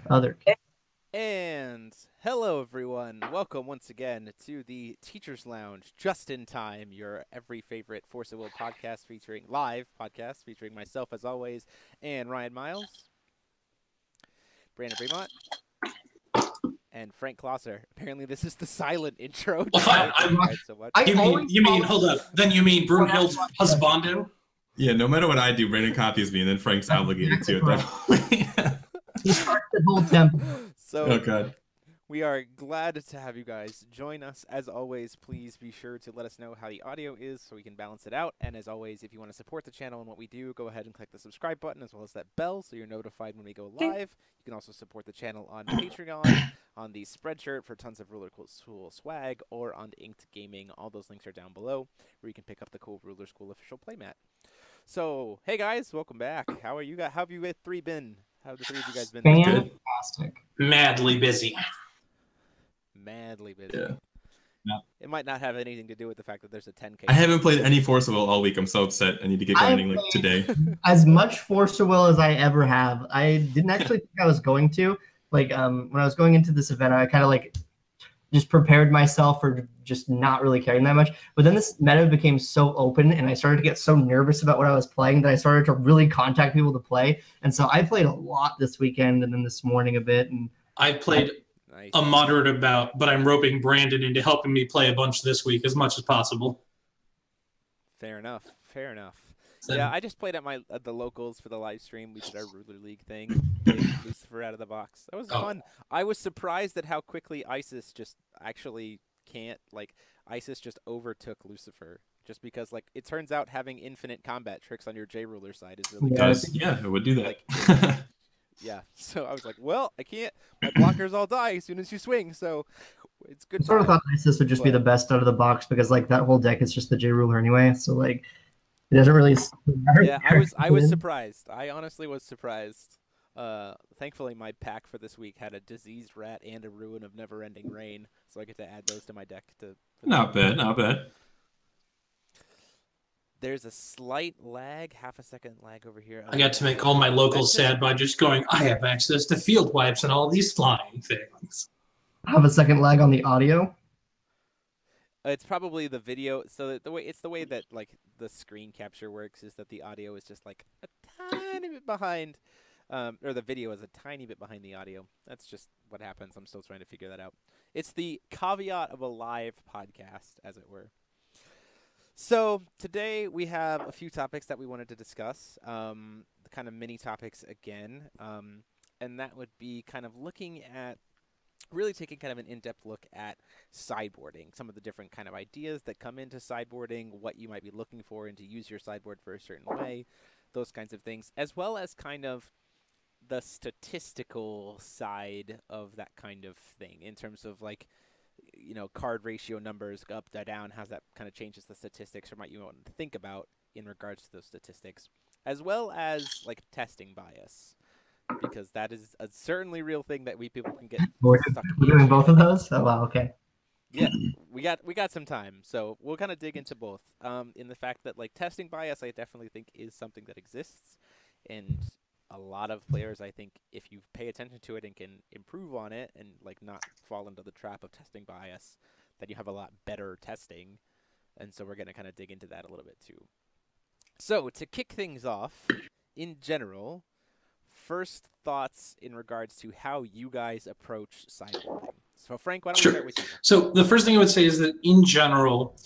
Other. And hello, everyone. Welcome once again to the Teacher's Lounge, just in time. Your every favorite Force of Will podcast featuring myself as always, and Ryan Miles, Brandan Bremont, and Frank Klosser. Apparently, this is the silent intro. Well, fine. You mean hold up? Then you mean Broomhild's husbando? Yeah. No matter what I do, Brandon copies me, and then Frank's obligated to at that point. He starts the whole tempo. So, oh god. We are glad to have you guys join us. As always, please be sure to let us know how the audio is so we can balance it out. And as always, if you want to support the channel and what we do, go ahead and click the subscribe button as well as that bell so you're notified when we go live. You can also support the channel on Patreon, on the Spreadshirt for tons of Ruler School swag, or on Inked Gaming. All those links are down below where you can pick up the cool Ruler School official playmat. So, hey guys, welcome back. How are you guys? How have you three been? How have the three of you guys been? Fantastic. Madly busy. Madly busy. Yeah. Yeah. It might not have anything to do with the fact that there's a 10K. I haven't played any Force of Will all week. I'm so upset. I need to get grinding like today. As much Force of Will as I ever have. I didn't actually think I was going to. Like, when I was going into this event, I kind of like just prepared myself for just not really caring that much. But then this meta became so open, and I started to get so nervous about what I was playing that I started to really contact people to play. And so I played a lot this weekend and then this morning a bit. And I played a moderate amount, but I'm roping Brandon into helping me play a bunch this week as much as possible. Fair enough. Fair enough. So, yeah, I just played at the locals for the live stream. We did our Ruler League thing. Played Lucifer out of the box. That was fun. I was surprised at how quickly ISIS just actually can't, like, ISIS just overtook Lucifer. Just because, like, it turns out having infinite combat tricks on your J-Ruler side is really good. Yeah, it would do that. Like, yeah, so I was like, well, I can't. My blockers all die as soon as you swing, so it's good. I sort of thought ISIS would just be the best out of the box because, like, that whole deck is just the J-Ruler anyway. So, like, it doesn't really matter. Yeah, I was surprised. I honestly was surprised. Thankfully, my pack for this week had a Diseased Rat and a Ruin of Never-Ending Rain, so I get to add those to my deck. Not bad, not bad. There's a slight lag, half a second lag over here. I got to make all my locals sad by just going, I have access to field wipes and all these flying things. Have a second lag on the audio. It's probably the video. So the way that like the screen capture works is that the audio is just like a tiny bit behind, or the video is a tiny bit behind the audio. That's just what happens. I'm still trying to figure that out. It's the caveat of a live podcast, as it were. So today we have a few topics that we wanted to discuss, the kind of mini topics again, and that would be kind of looking at, really taking kind of an in-depth look at sideboarding, some of the different kind of ideas that come into sideboarding, what you might be looking for and to use your sideboard for a certain way, those kinds of things, as well as kind of the statistical side of that kind of thing in terms of like, you know, card ratio numbers up, down, how that kind of changes the statistics or might you want to think about in regards to those statistics, as well as like testing bias, because that is a certainly real thing that people can get We're doing both of those? Oh, wow, okay. Yeah, we got some time, so we'll kind of dig into both. In the fact that like testing bias, I definitely think is something that exists, and a lot of players, I think, if you pay attention to it and can improve on it and like not fall into the trap of testing bias, then you have a lot better testing. And so we're going to kind of dig into that a little bit too. So to kick things off, in general, first thoughts in regards to how you guys approach sideboarding. So Frank, why don't we start with you? So the first thing I would say is that in general,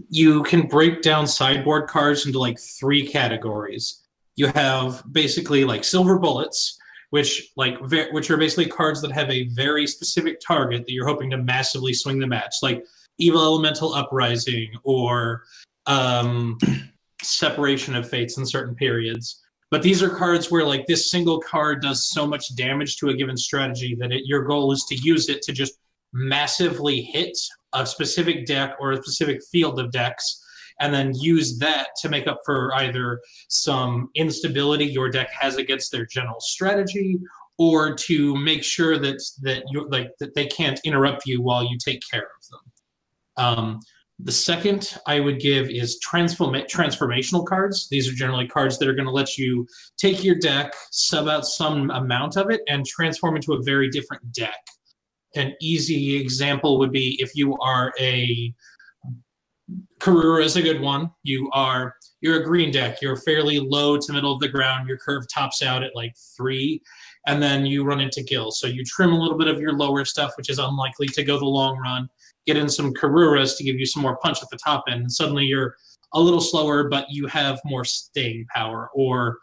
you can break down sideboard cards into like 3 categories. You have basically like silver bullets, which are basically cards that have a very specific target that you're hoping to massively swing the match, like Evil Elemental Uprising or Separation of Fates in certain periods. But these are cards where like this single card does so much damage to a given strategy that your goal is to use it to just massively hit a specific deck or a specific field of decks, and then use that to make up for either some instability your deck has against their general strategy, or to make sure that they can't interrupt you while you take care of them. The second I would give is transformational cards. These are generally cards that are going to let you take your deck, sub out some amount of it, and transform into a very different deck. An easy example would be if you are a Karura is a good one. You're a green deck. You're fairly low to middle of the ground. Your curve tops out at like 3, and then you run into Gil. So you trim a little bit of your lower stuff, which is unlikely to go the long run. Get in some Karuras to give you some more punch at the top end, and suddenly you're a little slower, but you have more staying power. Or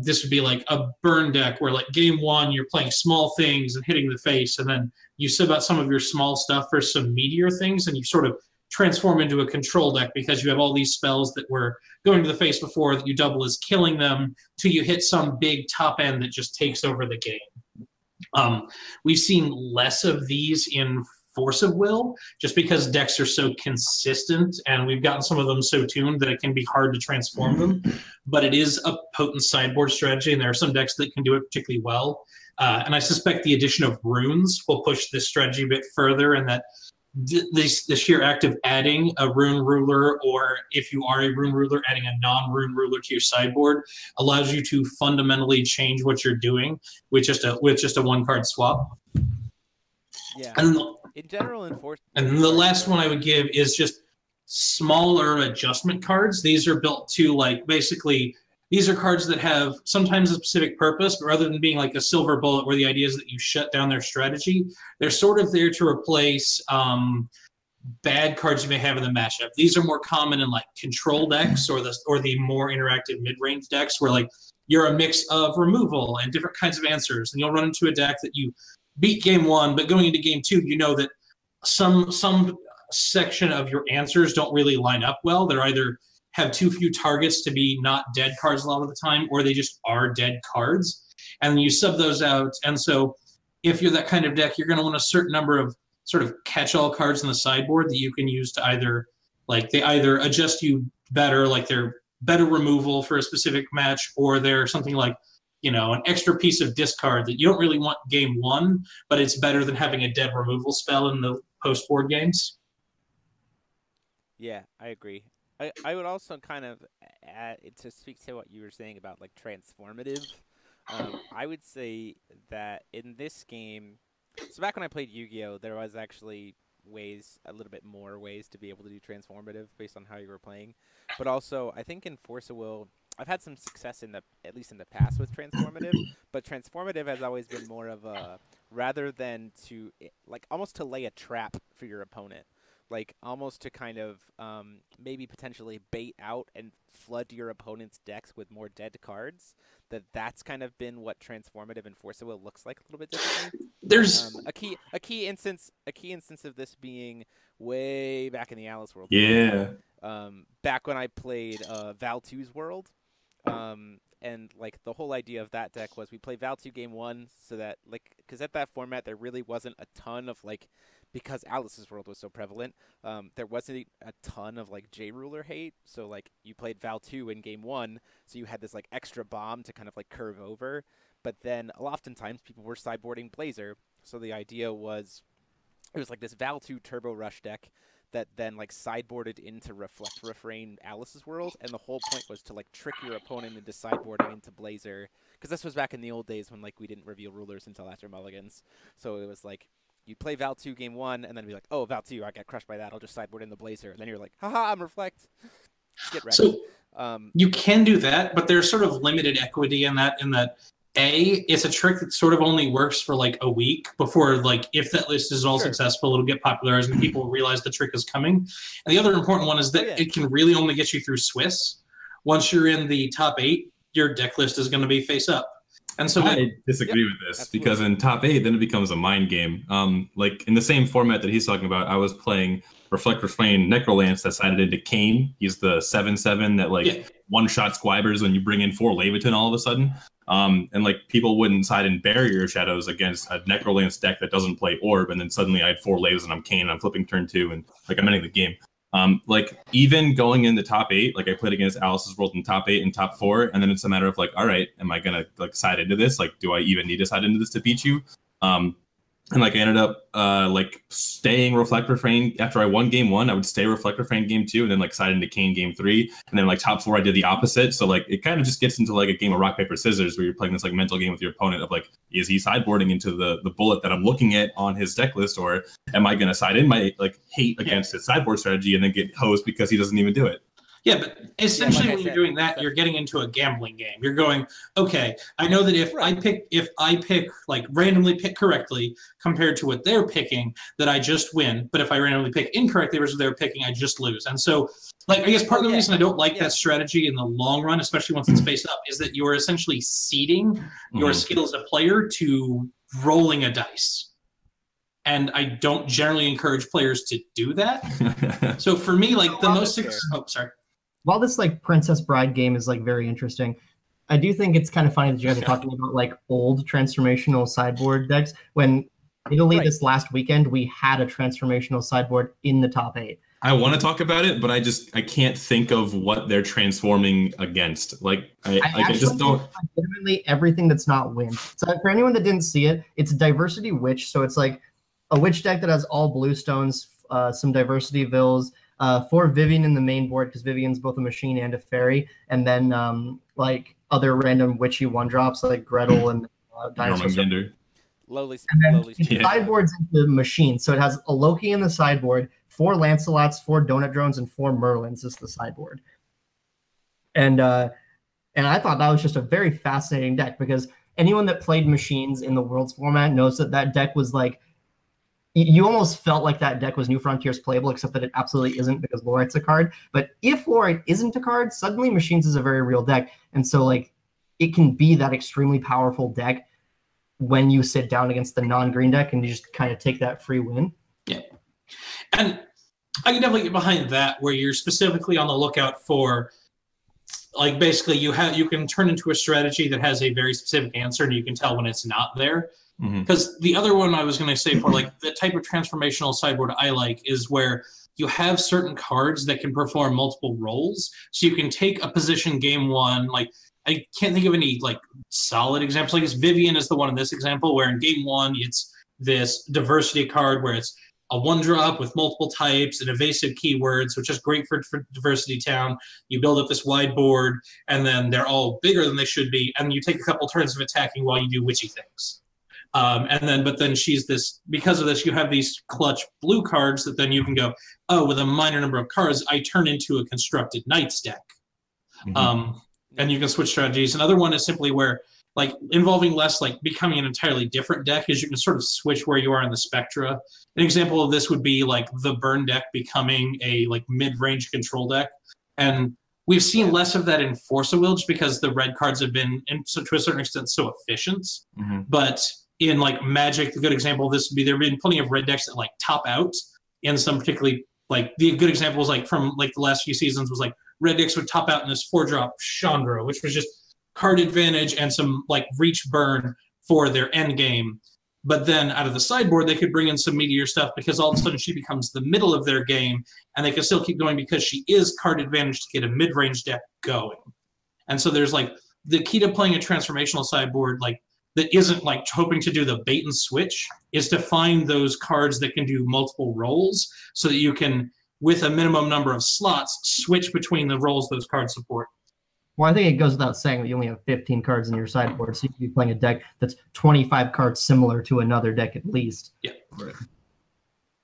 this would be like a burn deck where like game 1 you're playing small things and hitting the face, and then you sub out some of your small stuff for some meteor things, and you sort of transform into a control deck because you have all these spells that were going to the face before that you double as killing them till you hit some big top end that just takes over the game. We've seen less of these in Force of Will just because decks are so consistent, and we've gotten some of them so tuned that it can be hard to transform them. But it is a potent sideboard strategy, and there are some decks that can do it particularly well. And I suspect the addition of runes will push this strategy a bit further, and that the sheer act of adding a rune ruler, or if you are a rune ruler, adding a non-rune ruler to your sideboard allows you to fundamentally change what you're doing with just a one-card swap. Yeah. And in general, and the last one I would give is just smaller adjustment cards. These are built to like basically these are cards that have sometimes a specific purpose, but rather than being like a silver bullet where the idea is that you shut down their strategy, they're sort of there to replace bad cards you may have in the matchup. These are more common in like control decks or the more interactive mid-range decks where like you're a mix of removal and different kinds of answers, and you'll run into a deck that you beat game 1, but going into game 2, you know that some section of your answers don't really line up well. They're either have too few targets to be not dead cards a lot of the time, or they just are dead cards, and you sub those out. And so if you're that kind of deck, you're going to want a certain number of sort of catch-all cards in the sideboard that you can use to either adjust you better, like they're better removal for a specific match, or they're something like, you know, an extra piece of discard that you don't really want game 1, but it's better than having a dead removal spell in the post-board games. Yeah, I agree. I would also kind of add, to speak to what you were saying about like transformative, I would say that in this game, so back when I played Yu-Gi-Oh, there was actually a little bit more ways to be able to do transformative based on how you were playing. But also, I think in Force of Will, I've had some success at least in the past with transformative, but transformative has always been more of a, rather than to, like almost to lay a trap for your opponent. Like almost to kind of maybe potentially bait out and flood your opponent's decks with more dead cards. That's kind of been what transformative and Force of Will looks like a little bit differently. There's a key instance of this being way back in the Alice world. Yeah. Back when I played Val 2's World. And like the whole idea of that deck was we play Val 2 game 1 so that like, because at that format there really wasn't a ton of like, because Alice's World was so prevalent, there wasn't a ton of like J-Ruler hate. So like you played Val 2 in game 1, so you had this like extra bomb to kind of like curve over. But then oftentimes people were sideboarding Blazer. So the idea was it was like this Val 2 Turbo Rush deck that then like sideboarded into Reflect Refrain Alice's World, and the whole point was to like trick your opponent into sideboarding into Blazer, because this was back in the old days when like we didn't reveal rulers until after Mulligans. So it was like you play Val 2 game 1 and then be like, oh, Val 2, I got crushed by that, I'll just sideboard in the Blazer, and then you're like, haha, I'm Reflect. Get ready. So you can do that, but there's sort of limited equity in that. It's a trick that sort of only works for like a week before, like, if that list is all successful, it'll get popularized and people realize the trick is coming. And the other important one is that it can really only get you through Swiss. Once you're in the top 8, your deck list is going to be face up. And so I disagree with this because in top 8, then it becomes a mind game. Like in the same format that he's talking about, I was playing Reflect Refrain Necrolance that sided into Kane. He's the 7/7 that like one-shot squibers when you bring in 4 Leviton all of a sudden. And like people wouldn't side in Barrier Shadows against a Necrolance deck that doesn't play Orb, and then suddenly I had 4 Leviton and I'm Kane and I'm flipping turn 2 and like I'm ending the game. Like even going in the top 8, like I played against Alice's World in top 8 and top 4, and then it's a matter of like, all right, am I gonna like side into this? Like, do I even need to side into this to beat you? And like I ended up like staying Reflect Refrain after I won game 1. I would stay Reflect Refrain game 2, and then like side into Kane game 3, and then like top 4 I did the opposite. So like it kind of just gets into like a game of rock paper scissors where you're playing this like mental game with your opponent of like, is he sideboarding into the bullet that I'm looking at on his deck list, or am I going to side in my like hate against his sideboard strategy and then get hosed because he doesn't even do it? Yeah, but essentially when you're doing that, you're getting into a gambling game. You're going, okay, I know that if I pick like randomly pick correctly compared to what they're picking, that I just win. But if I randomly pick incorrectly versus they're picking, I just lose. And so, like, I guess part of the reason I don't like that strategy in the long run, especially once it's face up, is that you're essentially seeding your skill as a player to rolling a dice. And I don't generally encourage players to do that. So for me, like the most sorry. While this like Princess Bride game is like very interesting, I do think it's kind of funny that you guys are talking about like old transformational sideboard decks. When Italy this last weekend, we had a transformational sideboard in the top 8. I want to talk about it, but I can't think of what they're transforming against. Like I just don't. Legitimately everything that's not wind. So for anyone that didn't see it, it's Diversity Witch. So it's like a witch deck that has all blue stones, some Diversity Vills. 4 Vivian in the main board because Vivian's both a machine and a fairy, and then like other random witchy 1-drops like Gretel and Dinosaur. Lowly. Sideboards into machine, so it has a Loki in the sideboard, 4 Lancelots, 4 Donut Drones, and 4 Merlins is the sideboard. And I thought that was just a very fascinating deck because anyone that played machines in the Worlds format knows that deck was like. You almost felt like that deck was New Frontiers playable, except that it absolutely isn't because Lorite's a card. But if Lorite isn't a card, suddenly Machines is a very real deck. And so, like, it can be that extremely powerful deck when you sit down against the non-green deck and you just kind of take that free win. Yeah. And I can definitely get behind that, where you're specifically on the lookout for, like, basically you can turn into a strategy that has a very specific answer and you can tell when it's not there. Because the other one I was going to say for like the type of transformational sideboard I like is where you have certain cards that can perform multiple roles. So you can take a position game 1. Like I can't think of any like solid examples. I guess Vivian is the one in this example where in game 1 it's this diversity card where it's a 1-drop with multiple types and evasive keywords, which is great for Diversity Town. You build up this wide board and then they're all bigger than they should be. And you take a couple turns of attacking while you do witchy things. But then she's this, because of this, you have these clutch blue cards that then you can go, oh, with a minor number of cards, I turn into a constructed Knights deck. And you can switch strategies. Another one is simply where, like, involving less, like, becoming an entirely different deck is you can sort of switch where you are in the spectra. An example of this would be, like, the Burn deck becoming a, like, mid-range control deck. And we've seen less of that in Force of Will just because the red cards have been, to a certain extent, so efficient. But in like Magic, the good example of this would be there have been plenty of red decks that like top out in some particularly, like the good examples like from like the last few seasons was like red decks would top out in this 4-drop Chandra, which was just card advantage and some like reach burn for their end game. But then out of the sideboard, they could bring in some meteor stuff because all of a sudden she becomes the middle of their game and they can still keep going because she is card advantage to get a mid-range deck going. And so there's like the key to playing a transformational sideboard, like that isn't like hoping to do the bait and switch, is to find those cards that can do multiple roles so that you can, with a minimum number of slots, switch between the roles those cards support. Well, I think it goes without saying that you only have 15 cards in your sideboard, so you could be playing a deck that's 25 cards similar to another deck at least. Yeah. Right.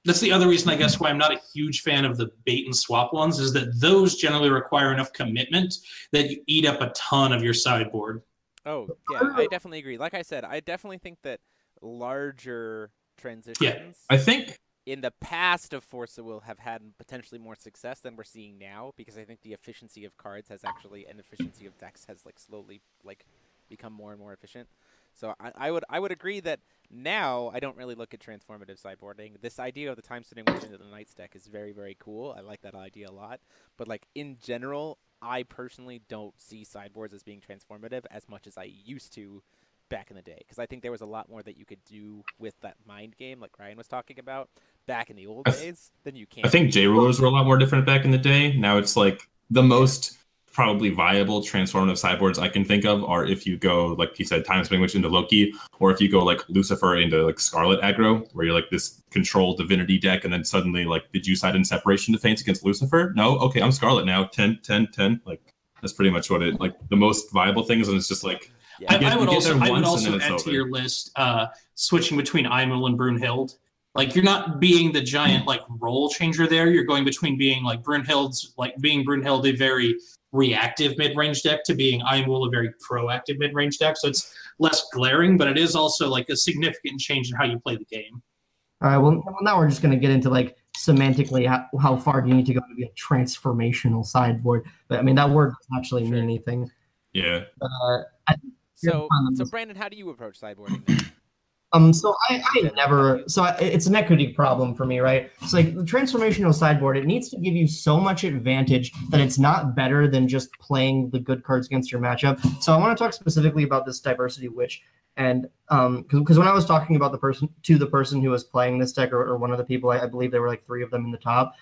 That's the other reason, I guess, why I'm not a huge fan of the bait and swap ones, is that those generally require enough commitment that you eat up a ton of your sideboard. Oh, yeah, I definitely agree. Like I said, I definitely think that larger transitions I think in the past of Force of Will have had potentially more success than we're seeing now, because I think the efficiency of cards has actually, and efficiency of decks has like slowly like become more and more efficient. So I would agree that now I don't really look at transformative sideboarding. This idea of the time-sitting witch into the Knights deck is very, very cool. I like that idea a lot. But like in general, I personally don't see sideboards as being transformative as much as I used to back in the day, because I think there was a lot more that you could do with that mind game, like Ryan was talking about, back in the old days than you can. I think J-rulers were a lot more different back in the day. Now it's like the most probably viable transformative sideboards I can think of are if you go, like you said, Time Spinning Witch into Loki, or if you go like Lucifer into like Scarlet aggro, where you're like this control divinity deck, and then suddenly like, did you side in Separation Defense against Lucifer? No? Okay, I'm Scarlet now. 10, 10, 10. Like, that's pretty much what it, like, the most viable thing is, and it's just like, Yeah. I would also add to your list switching between Imul and Brunhild. Like, you're not being the giant like role changer there. You're going between being like Brunhild a very reactive mid-range deck to being Imul a very proactive mid-range deck. So it's less glaring, but it is also like a significant change in how you play the game. All right. Well, now we're just going to get into like semantically how far do you need to go to be a transformational sideboard? But I mean, that word doesn't actually mean anything. Yeah. So Brandon, how do you approach sideboarding then? So it's an equity problem for me, right? It's like the transformational sideboard, it needs to give you so much advantage that it's not better than just playing the good cards against your matchup. So I want to talk specifically about this diversity witch. And because when I was talking about the person who was playing this deck, or one of the people, I believe there were like 3 of them in the top,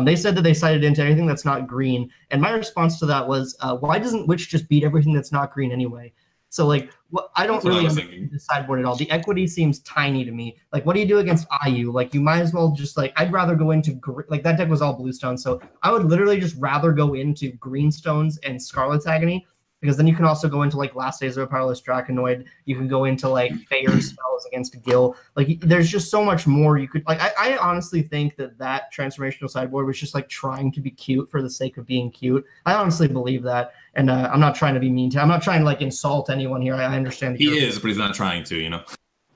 they said that they sided into anything that's not green. And my response to that was, why doesn't witch just beat everything that's not green anyway? So, like, I don't really understand the sideboard at all. The equity seems tiny to me. Like, what do you do against IU? Like, you might as well just, like, I'd rather go into, like, that deck was all blue stones. So I would literally just rather go into green stones and Scarlet's Agony, because then you can also go into, like, Last Days of a Powerless Draconoid. You can go into, like, Fair spells against Gil. Like, there's just so much more you could, like, I honestly think that transformational sideboard was just, like, trying to be cute for the sake of being cute. I honestly believe that. And I'm not trying to be mean to. I'm not trying to like insult anyone here. I understand. He is, but he's not trying to. You know,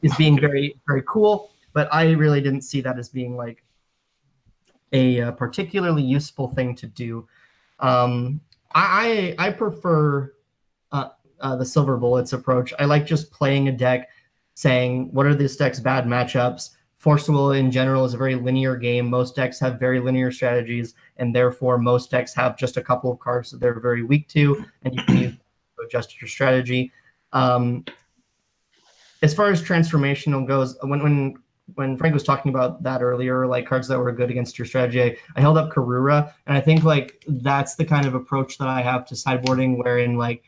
he's being very, very cool. But I really didn't see that as being like a particularly useful thing to do. I prefer the Silver Bullets approach. I like just playing a deck, saying what are this deck's bad matchups. Force Will in general is a very linear game. Most decks have very linear strategies, and therefore most decks have just a couple of cards that they're very weak to, and you can use to adjust your strategy. As far as transformational goes, when Frank was talking about that earlier, like cards that were good against your strategy, I held up Karura, and I think like that's the kind of approach that I have to sideboarding, wherein like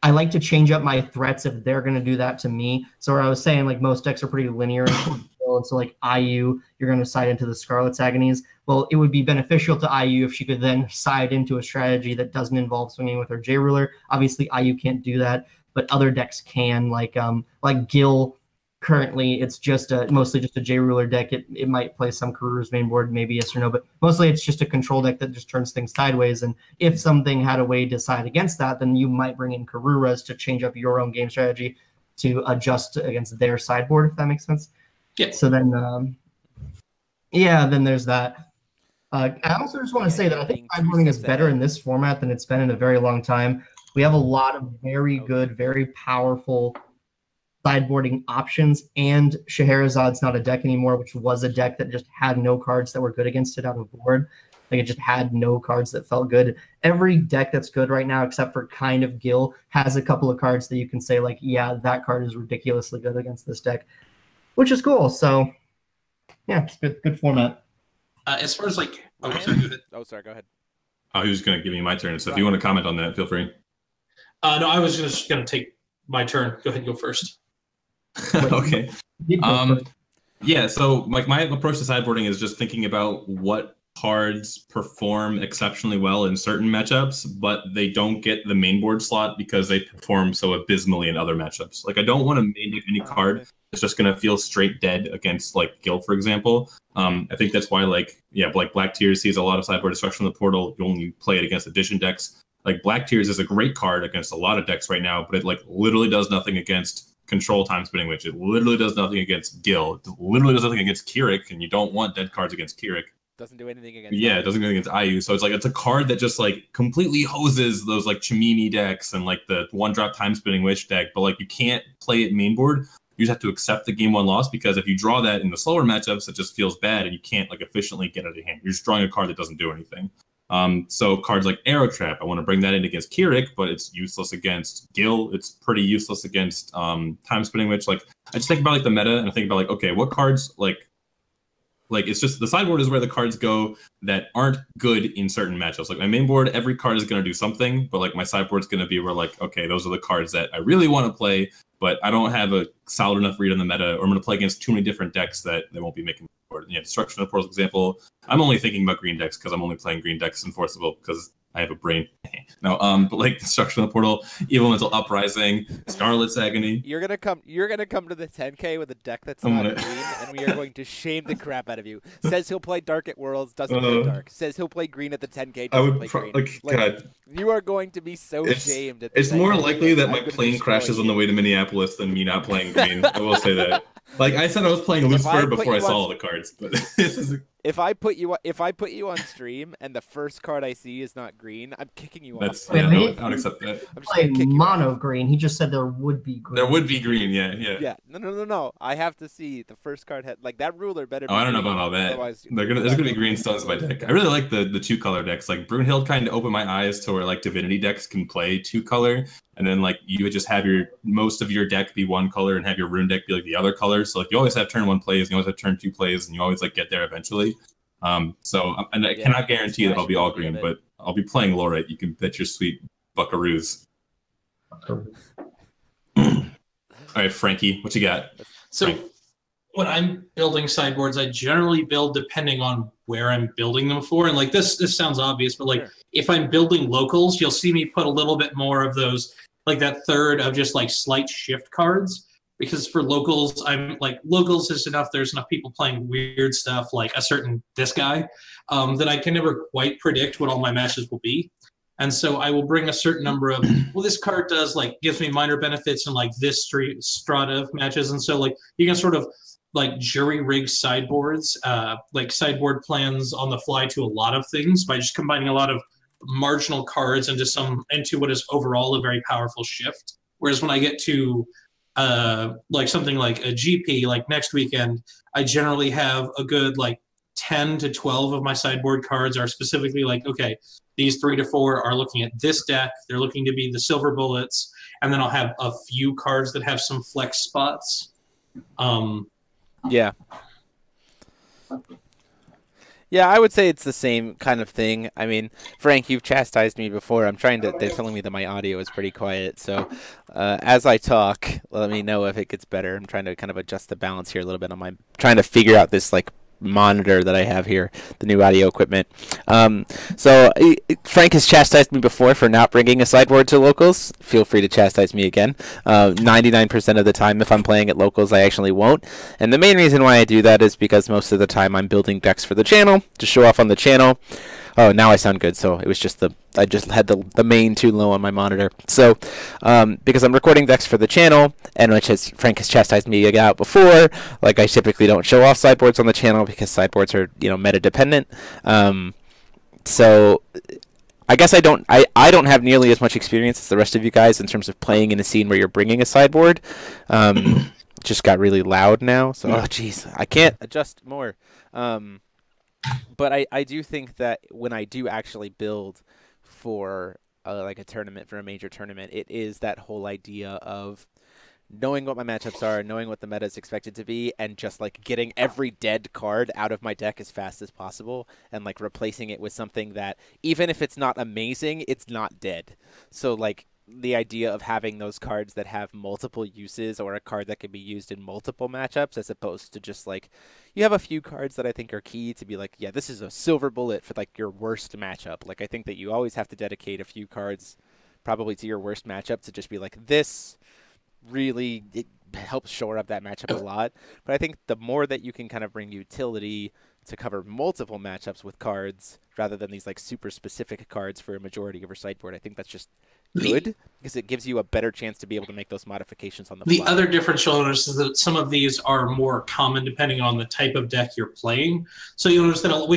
I like to change up my threats if they're going to do that to me. So where I was saying, like, most decks are pretty linear. And so, like, IU, you're going to side into the Scarlet's Agonies. Well, it would be beneficial to IU if she could then side into a strategy that doesn't involve swinging with her J-Ruler. Obviously, IU can't do that, but other decks can. Like Gil, currently, it's just mostly just a J-Ruler deck. It might play some Karura's main board, maybe yes or no, but mostly it's just a control deck that just turns things sideways. And if something had a way to side against that, then you might bring in Karura's to change up your own game strategy to adjust against their sideboard, if that makes sense. Yeah. So then, then there's that. I also just want to say that I think sideboarding is better in this format than it's been in a very long time. We have a lot of very good, very powerful sideboarding options, and Scheherazad's not a deck anymore, which was a deck that just had no cards that were good against it out of board. Like, it just had no cards that felt good. Every deck that's good right now, except for kind of Gil, has a couple of cards that you can say, like, yeah, that card is ridiculously good against this deck, which is cool. So, yeah, it's good format. As far as, like... Go ahead. He was going to give me my turn, so if you want to comment on that, feel free. No, I was just going to take my turn. Go ahead, go first. Okay. Yeah, so like my approach to sideboarding is just thinking about what cards perform exceptionally well in certain matchups, but they don't get the main board slot because they perform so abysmally in other matchups. Like, I don't want to main deck any card that's just going to feel straight dead against like Gil, for example. I think that's why like Black Tears sees a lot of sideboard destruction in the portal. You only play it against Edition decks. Like, Black Tears is a great card against a lot of decks right now, but it like literally does nothing against Control Time Spinning Witch. It literally does nothing against Gil. It literally does nothing against Keurig, and you don't want dead cards against Keurig. Doesn't do anything against it doesn't do anything against IU. So it's like it's a card that just like completely hoses those like Chimini decks and like the 1-drop Time Spinning Witch deck, but like you can't play it main board. You just have to accept the game 1 loss, because if you draw that in the slower matchups, it just feels bad and you can't like efficiently get it out of your hand. You're just drawing a card that doesn't do anything. So cards like Arrow Trap, I want to bring that in against Keurig, but it's useless against Gil. It's pretty useless against Time Spinning Witch. Like, I just think about like the meta, and I think about like, okay, what cards like like it's just the sideboard is where the cards go that aren't good in certain matchups. Like my main board, every card is going to do something, but like my sideboard's going to be where like, okay, those are the cards that I really want to play, but I don't have a solid enough read on the meta, or I'm going to play against too many different decks that they won't be making the board. Yeah, Destruction of the Portal example, I'm only thinking about green decks because I'm only playing green decks Enforceable because I have a brain. No, but like Destruction of the Portal, Evil Mental Uprising, Scarlet's Agony. You're gonna come to the 10K with a deck that's not green, and we are going to shame the crap out of you. Says he'll play Dark at Worlds, doesn't play Dark. Says he'll play green at the 10K, doesn't play green. God. You are going to be so shamed. It's more likely that my plane crashes on the way to Minneapolis than me not playing green. I will say that. Like I said, I was playing Lucifer before I saw all the cards, but this is. If I put you on stream and the first card I see is not green, I'm kicking you off. Yeah, I would accept that. I'm just playing mono green. He just said there would be green. There would be green, yeah. Yeah, no. I have to see the first card. Like that ruler better. I don't know about all that. There's gonna be green stones in my deck. I really like the 2-color decks. Like Brunhild kind of opened my eyes to where like Divinity decks can play 2-color, and then like you would just have most of your deck be 1 color and have your rune deck be like the other color. So like you always have turn 1 plays, and you always have turn 2 plays, and you always like get there eventually. So and I cannot guarantee that I'll be all green, but I'll be playing Lorite. You can bet your sweet buckaroos. All right, Frankie, what you got? So when I'm building sideboards, I generally build depending on where I'm building them for. And like this sounds obvious, but like if I'm building locals, you'll see me put a little bit more of those, like that third of just like slight shift cards. Because for locals, I'm like, locals is enough. There's enough people playing weird stuff like a certain this guy that I can never quite predict what all my matches will be. And so I will bring a certain number of, well, this card does like gives me minor benefits in like this strata of matches. And so like you can sort of like jury rig sideboards, like sideboard plans on the fly to a lot of things by just combining a lot of marginal cards into what is overall a very powerful shift. Whereas when I get to like something like a GP, like next weekend, I generally have a good like 10 to 12 of my sideboard cards are specifically like, okay, these 3 to 4 are looking at this deck. They're looking to be the silver bullets. And then I'll have a few cards that have some flex spots. Yeah. Yeah, I would say it's the same kind of thing. I mean, Frank, you've chastised me before. They're telling me that my audio is pretty quiet. So as I talk, let me know if it gets better. I'm trying to kind of adjust the balance here a little bit trying to figure out this like monitor that I have here, the new audio equipment. So Frank has chastised me before for not bringing a sideboard to locals. Feel free to chastise me again. 99% of the time if I'm playing at locals I actually won't, and the main reason why I do that is because most of the time I'm building decks for the channel to show off on the channel. Oh, now I sound good. So it was just I just had the main too low on my monitor. So because I'm recording decks for the channel, and Frank has chastised me about before, like I typically don't show off sideboards on the channel because sideboards are meta dependent. So I guess I don't have nearly as much experience as the rest of you guys in terms of playing in a scene where you're bringing a sideboard. Just got really loud now, so oh jeez, I can't adjust more. But I do think that when I do actually build for like a tournament, for a major tournament, it is that whole idea of knowing what my matchups are, knowing what the meta is expected to be, and just like getting every dead card out of my deck as fast as possible, and like replacing it with something that, even if it's not amazing, it's not dead. So like the idea of having those cards that have multiple uses, or a card that can be used in multiple matchups, as opposed to just like, you have a few cards that I think are key to be like, yeah, this is a silver bullet for like your worst matchup. Like I think that you always have to dedicate a few cards probably to your worst matchup to just be like, this really, it helps shore up that matchup a lot. But I think the more that you can kind of bring utility to cover multiple matchups with cards rather than these like super specific cards for a majority of your sideboard, I think that's just good, because it gives you a better chance to be able to make those modifications on the fly. The other difference you'll notice is that some of these are more common depending on the type of deck you're playing. So you'll notice that we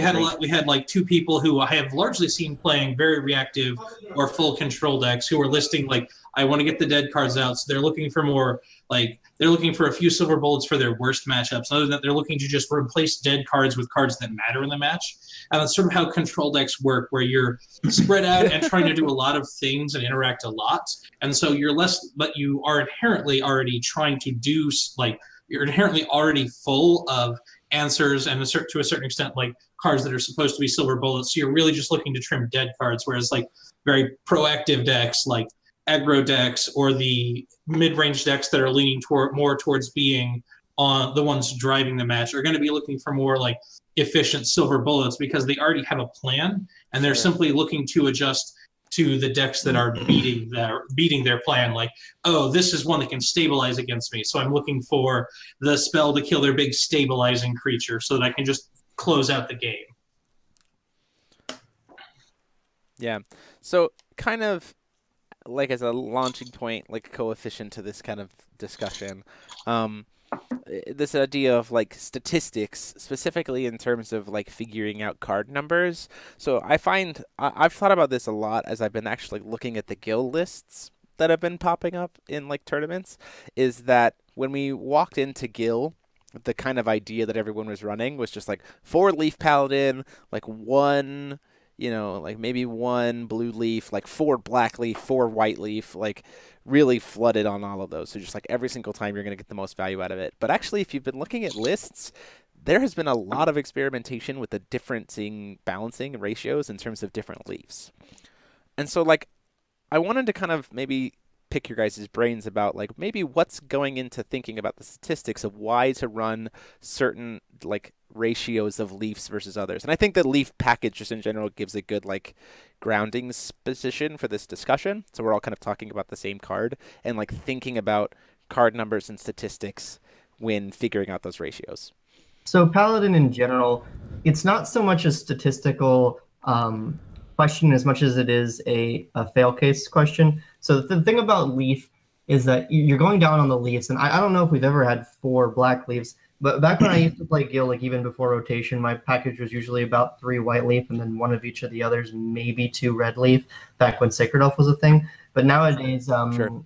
had like 2 people who I have largely seen playing very reactive or full control decks who are listing like, I want to get the dead cards out. So they're looking for more, like they're looking for a few silver bullets for their worst matchups. Other than that, they're looking to just replace dead cards with cards that matter in the match. And that's sort of how control decks work, where you're spread out and trying to do a lot of things and interact a lot. And so you're less, but you are inherently already trying to do, like, you're inherently already full of answers, and to a certain extent, like cards that are supposed to be silver bullets. So you're really just looking to trim dead cards, whereas like very proactive decks like aggro decks or the mid-range decks that are leaning more towards being on the ones driving the match are going to be looking for more like efficient silver bullets because they already have a plan and they're simply looking to adjust to the decks that are beating their plan. Like, oh, this is one that can stabilize against me, so I'm looking for the spell to kill their big stabilizing creature so that I can just close out the game. Yeah. So kind of like as a launching point, like a coefficient to this kind of discussion, this idea of like statistics, specifically in terms of like figuring out card numbers. So I find I've thought about this a lot as I've been actually looking at the guild lists that have been popping up in like tournaments, is that when we walked into guild, the kind of idea that everyone was running was just like 4 leaf paladin, like 1, you know, like maybe 1 blue leaf, like 4 black leaf, 4 white leaf, like really flooded on all of those. So just like every single time you're going to get the most value out of it. But actually, if you've been looking at lists, there has been a lot of experimentation with the differencing balancing ratios in terms of different leaves. And so like I wanted to kind of maybe pick your guys' brains about like maybe what's going into thinking about the statistics of why to run certain like ratios of leafs versus others. And I think the leaf package just in general gives a good like grounding position for this discussion. So we're all kind of talking about the same card and like thinking about card numbers and statistics when figuring out those ratios. So Paladin in general, it's not so much a statistical question as much as it is a fail case question. So the thing about leaf is that you're going down on the leaves, and I don't know if we've ever had 4 black leaves, but back when I used to play Guild, like even before rotation, my package was usually about 3 white leaf and then 1 of each of the others, maybe 2 red leaf, back when Sacred Elf was a thing. But nowadays, Sure.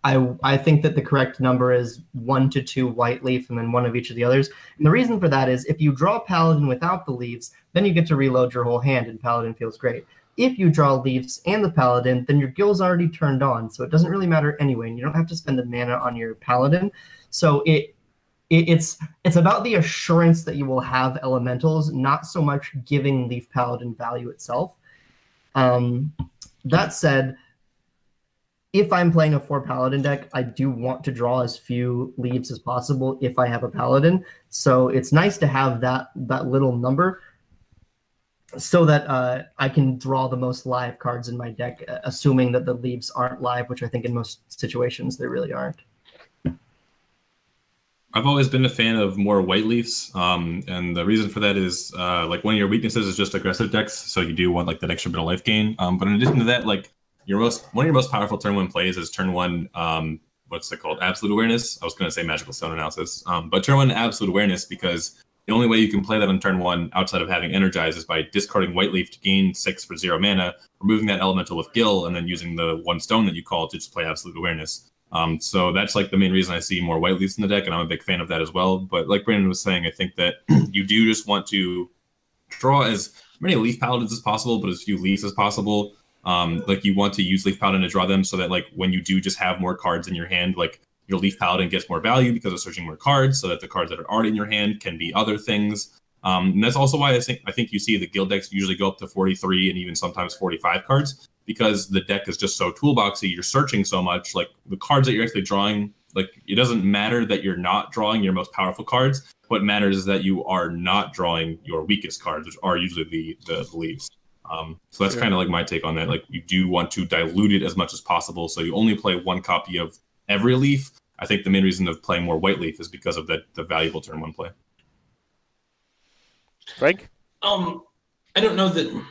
I think that the correct number is 1 to 2 white leaf and then 1 of each of the others. And the reason for that is if you draw Paladin without the leaves, then you get to reload your whole hand and Paladin feels great. If you draw leaves and the Paladin, then your guild's already turned on, so it doesn't really matter anyway, and you don't have to spend the mana on your Paladin. So it's about the assurance that you will have elementals, not so much giving Leaf Paladin value itself. That said, if I'm playing a 4 Paladin deck, I do want to draw as few leaves as possible if I have a Paladin. So it's nice to have that little number so that I can draw the most live cards in my deck, assuming that the leaves aren't live, which I think in most situations they really aren't. I've always been a fan of more white leaves, and the reason for that is like one of your weaknesses is just aggressive decks, so you do want like that extra bit of life gain. But in addition to that, like one of your most powerful turn 1 plays is turn 1. What's it called? Absolute Awareness. I was going to say Magical Stone Analysis, but turn 1 Absolute Awareness, because the only way you can play that on turn 1 outside of having Energize is by discarding white leaf to gain 6 for 0 mana, removing that elemental with Gil, and then using the 1 stone that you call to just play Absolute Awareness. So that's like the main reason I see more white leaves in the deck, and I'm a big fan of that as well. But like Brandon was saying, I think that you do just want to draw as many Leaf Paladins as possible, but as few leaves as possible. Like you want to use Leaf Paladin to draw them so that like when you do just have more cards in your hand, like your Leaf Paladin gets more value because of searching more cards, so that the cards that are already in your hand can be other things. And that's also why I think you see the guild decks usually go up to 43 and even sometimes 45 cards, because the deck is just so toolboxy. You're searching so much, like the cards that you're actually drawing, like it doesn't matter that you're not drawing your most powerful cards. What matters is that you are not drawing your weakest cards, which are usually the leaves. So that's kind of like my take on that. Like you do want to dilute it as much as possible, so you only play 1 copy of every leaf. I think the main reason of playing more white leaf is because of the valuable turn 1 play. Frank? I don't know that.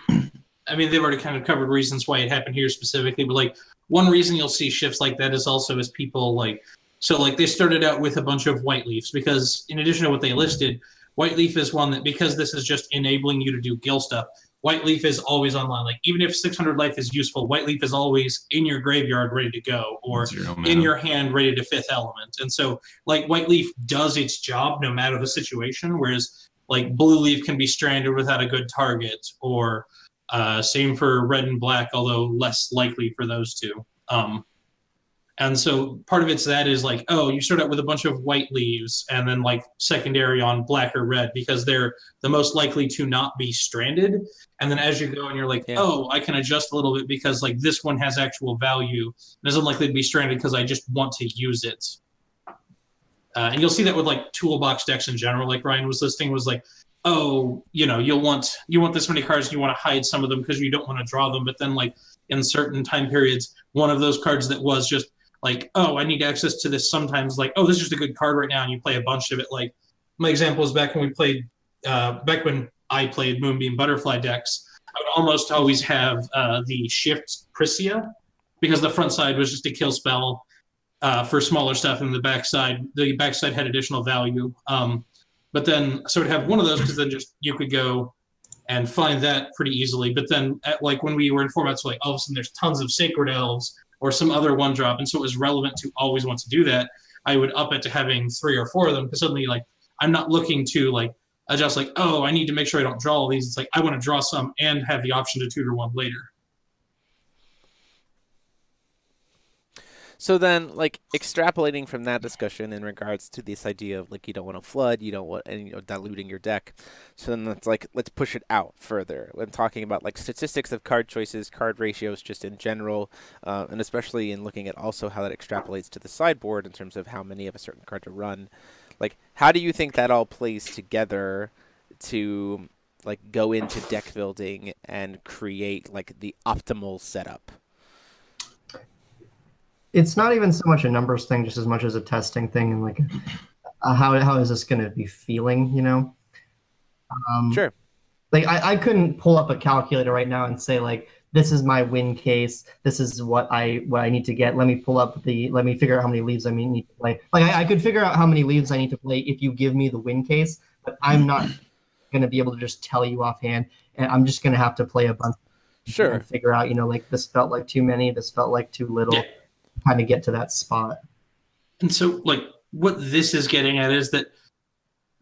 I mean, they've already kind of covered reasons why it happened here specifically, but like one reason you'll see shifts like that is also as people like, so like they started out with a bunch of white leaves because in addition to what they listed, white leaf is one that, because this is just enabling you to do Gil stuff, white leaf is always online. Like even if 600 life is useful, white leaf is always in your graveyard ready to go, or in your hand ready to 5th element. And so like white leaf does its job no matter the situation, whereas like blue leaf can be stranded without a good target, or same for red and black, although less likely for those two. And so part of it's that is like, oh, you start out with a bunch of white leaves and then like secondary on black or red because they're the most likely to not be stranded. And then as you go and you're like, oh, I can adjust a little bit because like this one has actual value. It isn't likely to be stranded because I just want to use it. And you'll see that with like toolbox decks in general, like Ryan was listing, was like, oh, you know, you want this many cards and you want to hide some of them because you don't want to draw them. But then like in certain time periods, one of those cards that was just like, oh, I need access to this sometimes, like, oh, this is just a good card right now, and you play a bunch of it. Like, my example is back when we played, back when I played Moonbeam Butterfly decks, I would almost always have the Shift Prisia, because the front side was just a kill spell for smaller stuff, and the backside had additional value. But then, so I'd have one of those, because then just, you could go and find that pretty easily. But then, like, when we were in formats, like, all of a sudden there's tons of Sacred Elves, or some other one drop, and so it was relevant to always want to do that. I would up it to having 3 or 4 of them, because suddenly, like, I'm not looking to like adjust, like, oh, I need to make sure I don't draw all these. It's like I want to draw some and have the option to tutor one later. So then, like, extrapolating from that discussion in regards to this idea of, like, you don't want to flood, you don't want any, diluting your deck. So then it's like, let's push it out further when talking about, like, statistics of card choices, card ratios just in general, and especially in looking at also how that extrapolates to the sideboard in terms of how many of a certain card to run. Like, how do you think that all plays together to, like, go into deck building and create, like, the optimal setup? It's not even so much a numbers thing, just as much as a testing thing, and like, how is this going to be feeling, you know? Sure. Like, I couldn't pull up a calculator right now and say, like, this is my win case, this is what I need to get. Let me figure out how many leaves I need to play. Like, I could figure out how many leaves I need to play if you give me the win case, but I'm not going to be able to just tell you offhand, and I'm just going to have to play a bunch. Sure. And figure out, you know, like, this felt like too many, this felt like too little. Yeah. Kind of get to that spot. And so, like, what this is getting at is that,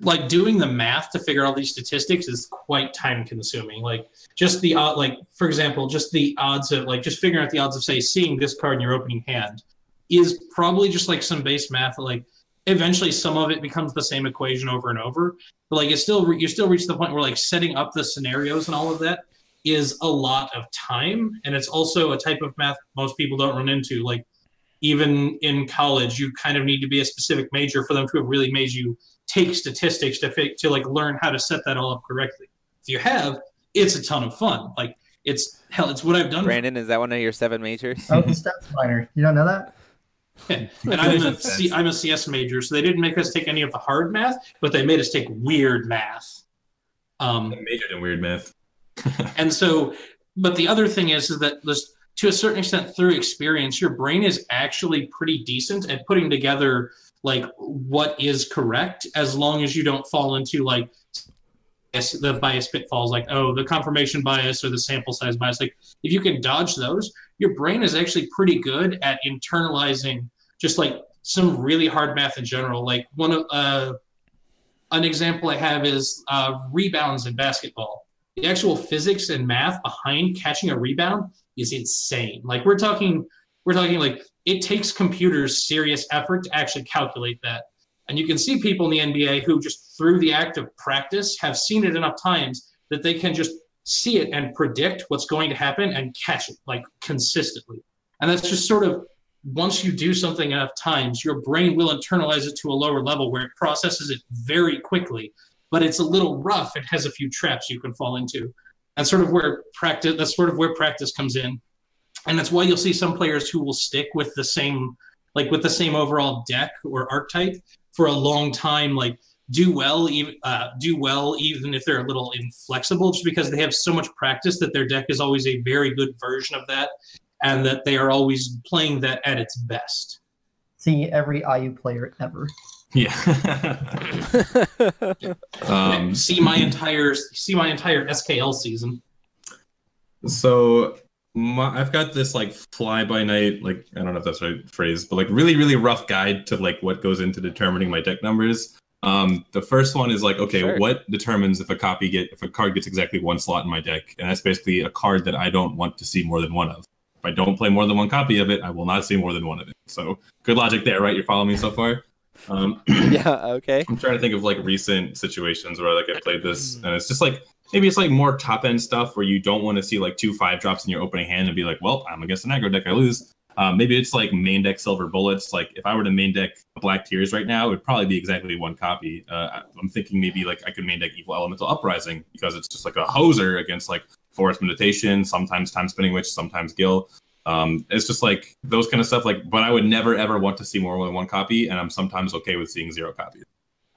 like, doing the math to figure out these statistics is quite time consuming. Like, just the like, for example, just the odds of, like, just figuring out the odds of, say, seeing this card in your opening hand is probably just like some base math. Like, eventually some of it becomes the same equation over and over, but like, it's still you still reach the point where, like, setting up the scenarios and all of that is a lot of time, and it's also a type of math most people don't run into. Like, even in college, you kind of need to be a specific major for them to have really made you take statistics to like learn how to set that all up correctly. If you have, it's a ton of fun. Like, it's what I've done. Brandon, is that one of your 7 majors? Oh, the stats minor. You don't know that? Yeah. And I'm a CS major, so they didn't make us take any of the hard math, but they made us take weird math. I majored in weird math. And so, but the other thing is that to a certain extent, through experience, your brain is actually pretty decent at putting together, like, what is correct, as long as you don't fall into, like, the bias pitfalls, like, oh, the confirmation bias or the sample size bias. Like, if you can dodge those, your brain is actually pretty good at internalizing just, like, some really hard math in general. Like, an example I have is rebounds in basketball. The actual physics and math behind catching a rebound is insane. Like, we're talking like, it takes computers serious effort to actually calculate that. And you can see people in the NBA who just through the act of practice have seen it enough times that they can just see it and predict what's going to happen and catch it, like, consistently. And that's just sort of, once you do something enough times, your brain will internalize it to a lower level where it processes it very quickly, but it's a little rough. It has a few traps you can fall into. That's sort of where practice comes in. And that's why you'll see some players who will stick with the same overall deck or archetype for a long time, like, do well even if they're a little inflexible, just because they have so much practice that their deck is always a very good version of that, and that they are always playing that at its best. See every IU player ever. Yeah. See my entire SKL season. So I've got this, like, fly by night, like, I don't know if that's the right phrase, but, like, really, really rough guide to, like, what goes into determining my deck numbers. The first one is like, okay, sure, what determines if a card gets exactly 1 slot in my deck? And that's basically a card that I don't want to see more than one of. If I don't play more than one copy of it, I will not see more than one of it. So good logic there, right? You're following me so far? Yeah, okay. I'm trying to think of like recent situations where like I played this, and it's just like maybe it's like more top end stuff where you don't want to see like 2 5-drops in your opening hand and be like, well, I'm against an aggro deck, I lose. Maybe it's like main deck Silver Bullets. Like if I were to main deck Black Tears right now, it would probably be exactly 1 copy. I'm thinking maybe like I could main deck Evil Elemental Uprising because it's just like a hoser against like Forest Meditation, sometimes Time Spinning Witch, sometimes Gil. It's just like those kind of stuff. Like, but I would never ever want to see more than 1 copy, and I'm sometimes okay with seeing 0 copies.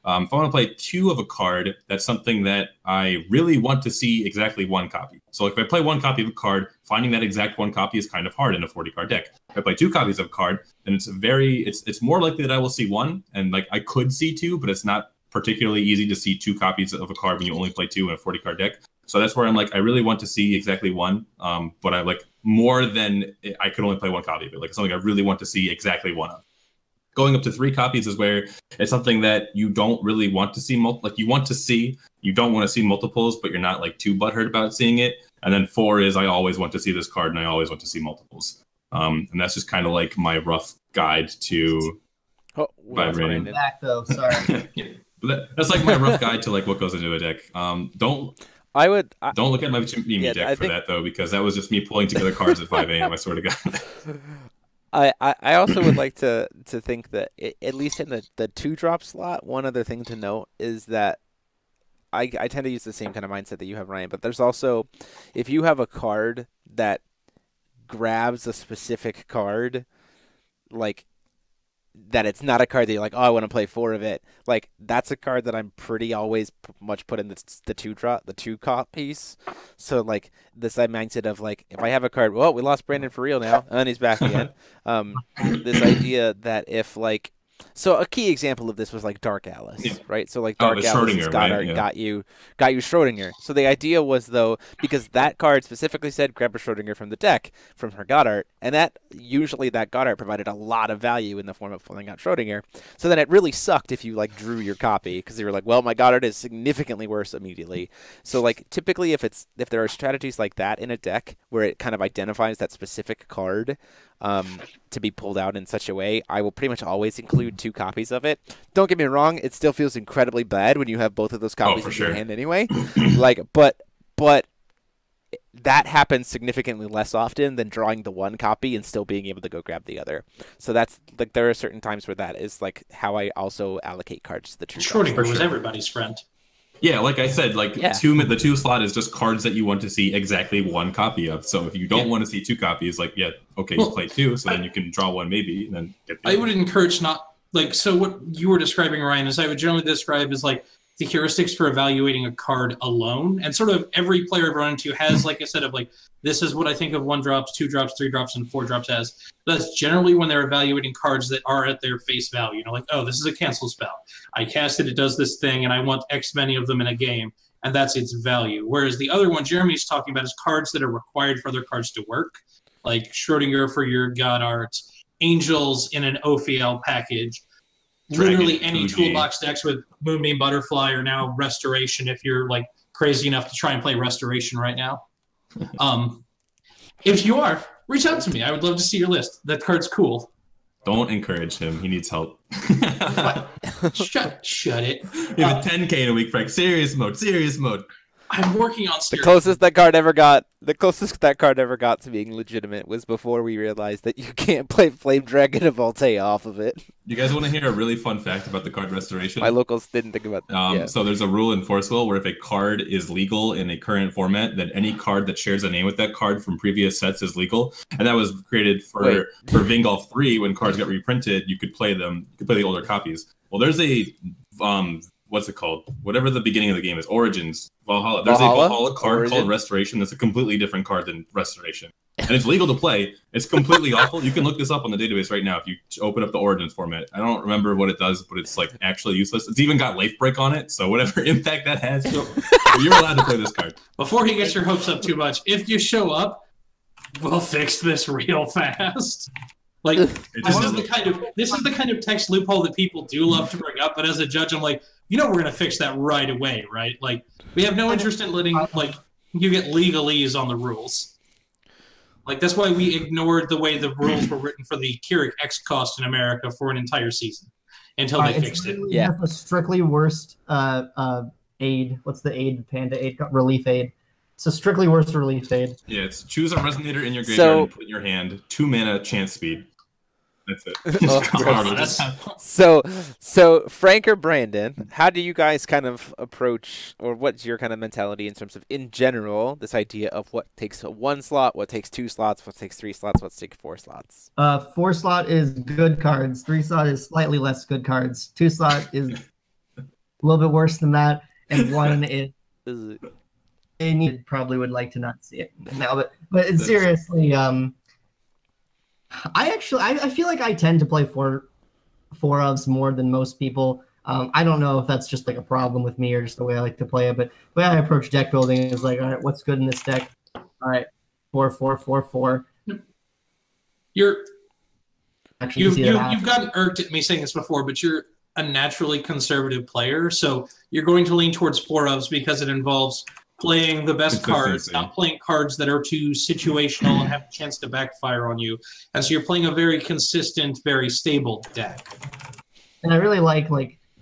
If I want to play 2 of a card, that's something that I really want to see exactly 1 copy. So like if I play 1 copy of a card, finding that exact 1 copy is kind of hard in a 40-card deck. If I play 2 copies of a card, then it's more likely that I will see 1, and like I could see 2, but it's not particularly easy to see 2 copies of a card when you only play 2 in a 40-card deck. So that's where I'm like, I really want to see exactly 1, but I like more than I could only play 1 copy of it. Like something I really want to see exactly 1 of. Going up to 3 copies is where it's something that you don't really want to see. You don't want to see multiples, but you're not like too butthurt about seeing it. And then 4 is I always want to see this card and I always want to see multiples. And that's just kind of like my rough guide to vibrating. Back though, sorry. That's like my rough guide to like what goes into a deck. Don't look at my meme deck for that though, because that was just me pulling together cards at 5 a.m. I swear to God. I also would like to think that at least in the 2-drop slot, one other thing to note is that I tend to use the same kind of mindset that you have, Ryan, but there's also, if you have a card that grabs a specific card, like that it's not a card that you're like, oh, I want to play 4 of it. Like that's a card that I'm pretty always much put in the 2-drop, the 2-cop piece. So like this mindset of like, if I have a card, well, we lost Brandon for real now, and he's back again. This idea that if like, so a key example of this was like Dark Alice, right? So like Dark Alice's Goddard got you Schrodinger. So the idea was though, because that card specifically said grab a Schrodinger from the deck from her Goddard, and that Goddard provided a lot of value in the form of pulling out Schrodinger. So then it really sucked if you like drew your copy because you were like, well, my Goddard is significantly worse immediately. So like typically if there are strategies like that in a deck where it kind of identifies that specific card to be pulled out in such a way, I will pretty much always include 2 copies of it. Don't get me wrong, it still feels incredibly bad when you have both of those copies in your hand anyway. Like, but that happens significantly less often than drawing the 1 copy and still being able to go grab the other. So that's like there are certain times where that is like how I also allocate cards to the 2. Schrodinger was everybody's friend. Yeah, like I said, like the 2 slot is just cards that you want to see exactly 1 copy of. So if you don't want to see 2 copies, like you play 2, so then you can draw 1 maybe, and then get the I would encourage not like so. What you were describing, Ryan, is I would generally describe as like the heuristics for evaluating a card alone, and sort of every player I've run into has, like I said, of like this is what I think of 1-drops, 2-drops, 3-drops, and 4-drops as. That's generally when they're evaluating cards that are at their face value. You know, like, oh, this is a cancel spell. I cast it, it does this thing, and I want X many of them in a game, and that's its value. Whereas the other one Jeremy's talking about is cards that are required for other cards to work, like Schrodinger for your God Art, Angels in an Ophiel package. Literally any toolbox decks with Moonbeam Butterfly are now Restoration if you're like crazy enough to try and play Restoration right now. If you are, reach out to me. I would love to see your list. That card's cool. Don't encourage him. He needs help. Shut it. You have a 10K in a week, Frank. Serious mode. I'm working on the closest that card ever got to being legitimate was before we realized that you can't play Flame Dragon of Volte off of it. You guys want to hear a really fun fact about the card Restoration? My locals didn't think about that. So there's a rule in Force Will where if a card is legal in a current format, then any card that shares a name with that card from previous sets is legal. And that was created for Vingolf 3 when cards got reprinted. You could play them. You could play the older copies. Well, there's a what's it called? Whatever the beginning of the game is, Origins, Valhalla. There's a Valhalla card called Restoration that's a completely different card than Restoration. And it's legal to play. It's completely awful. You can look this up on the database right now if you open up the Origins format. I don't remember what it does, but it's like actually useless. It's even got Life Break on it, so whatever impact that has, you're allowed to play this card. Before he gets your hopes up too much, if you show up, we'll fix this real fast. Like this is the kind of text loophole that people do love to bring up, but as a judge, I'm like, we're gonna fix that right away, right? Like we have no interest in letting like you get legalese on the rules. Like, that's why we ignored the way the rules were written for the Keurig X cost in America for an entire season until they fixed it. Yeah, the strictly worst aid. What's the aid? Panda aid, relief aid. So strictly worst relief aid. Yeah, it's choose a resonator in your graveyard and put in your hand. 2 mana, chance speed. That's it. So Frank or Brandon, how do you guys kind of approach, or what's your kind of mentality in terms of, in general, this idea of what takes 1 slot, what takes 2 slots, what takes 3 slots, what takes 4 slots? 4 slot is good cards. 3 slot is slightly less good cards. 2 slot is a little bit worse than that, and 1 is. And probably would like to not see it now, but seriously, I feel like I tend to play four ofs more than most people. I don't know if that's just like a problem with me or just the way I like to play it, but the way I approach deck building is like, all right, what's good in this deck? All right, 4, 4, 4, 4. You've gotten irked at me saying this before, but you're a naturally conservative player, so you're going to lean towards 4 ofs because it involves playing the best cards, not playing cards that are too situational and have a chance to backfire on you. And so you're playing a very consistent, very stable deck. And I really like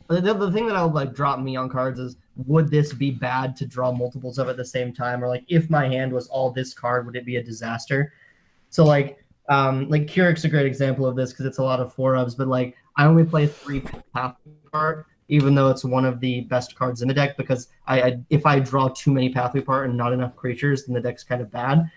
the thing that'll like drop me on cards is, would this be bad to draw multiples of at the same time? Or like, if my hand was all this card, would it be a disaster? So like Keurig's a great example of this because it's a lot of 4 ofs, but like I only play 3 pathway card, even though it's one of the best cards in the deck, because if I draw too many pathway part and not enough creatures, then the deck's kind of bad.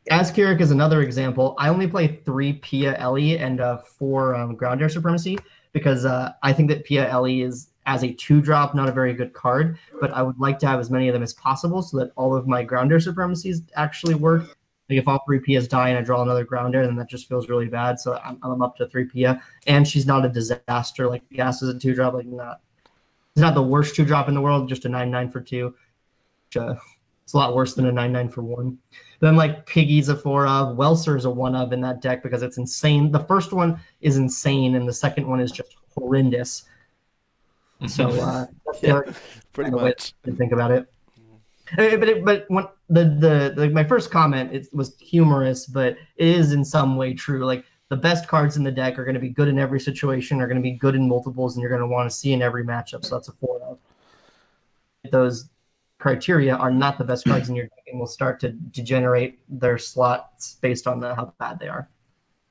As Keurig is another example, I only play 3 Pia Ellie and 4 Ground Air Supremacy, because I think that Pia Ellie is, as a 2-drop, not a very good card, but I would like to have as many of them as possible so that all of my Ground Air Supremacies actually work. Like if all 3 Pias die and I draw another Grounder, then that just feels really bad. So I'm up to 3 Pia, and she's not a disaster. Like Gas is a 2-drop. Like it's not the worst 2-drop in the world. Just a 9/9 for 2. It's a lot worse than a 9/9 for 1. Then like Piggy's a 4 of. Welser's a 1 of in that deck because it's insane. The first one is insane, and the second one is just horrendous. So yeah, pretty much. To think about it. But when my first comment, it was humorous, but it is in some way true. Like the best cards in the deck are going to be good in every situation, are going to be good in multiples, and you're going to want to see in every matchup. So that's a 4 of. Those criteria are not the best cards in your deck, and will start to degenerate their slots based on how bad they are.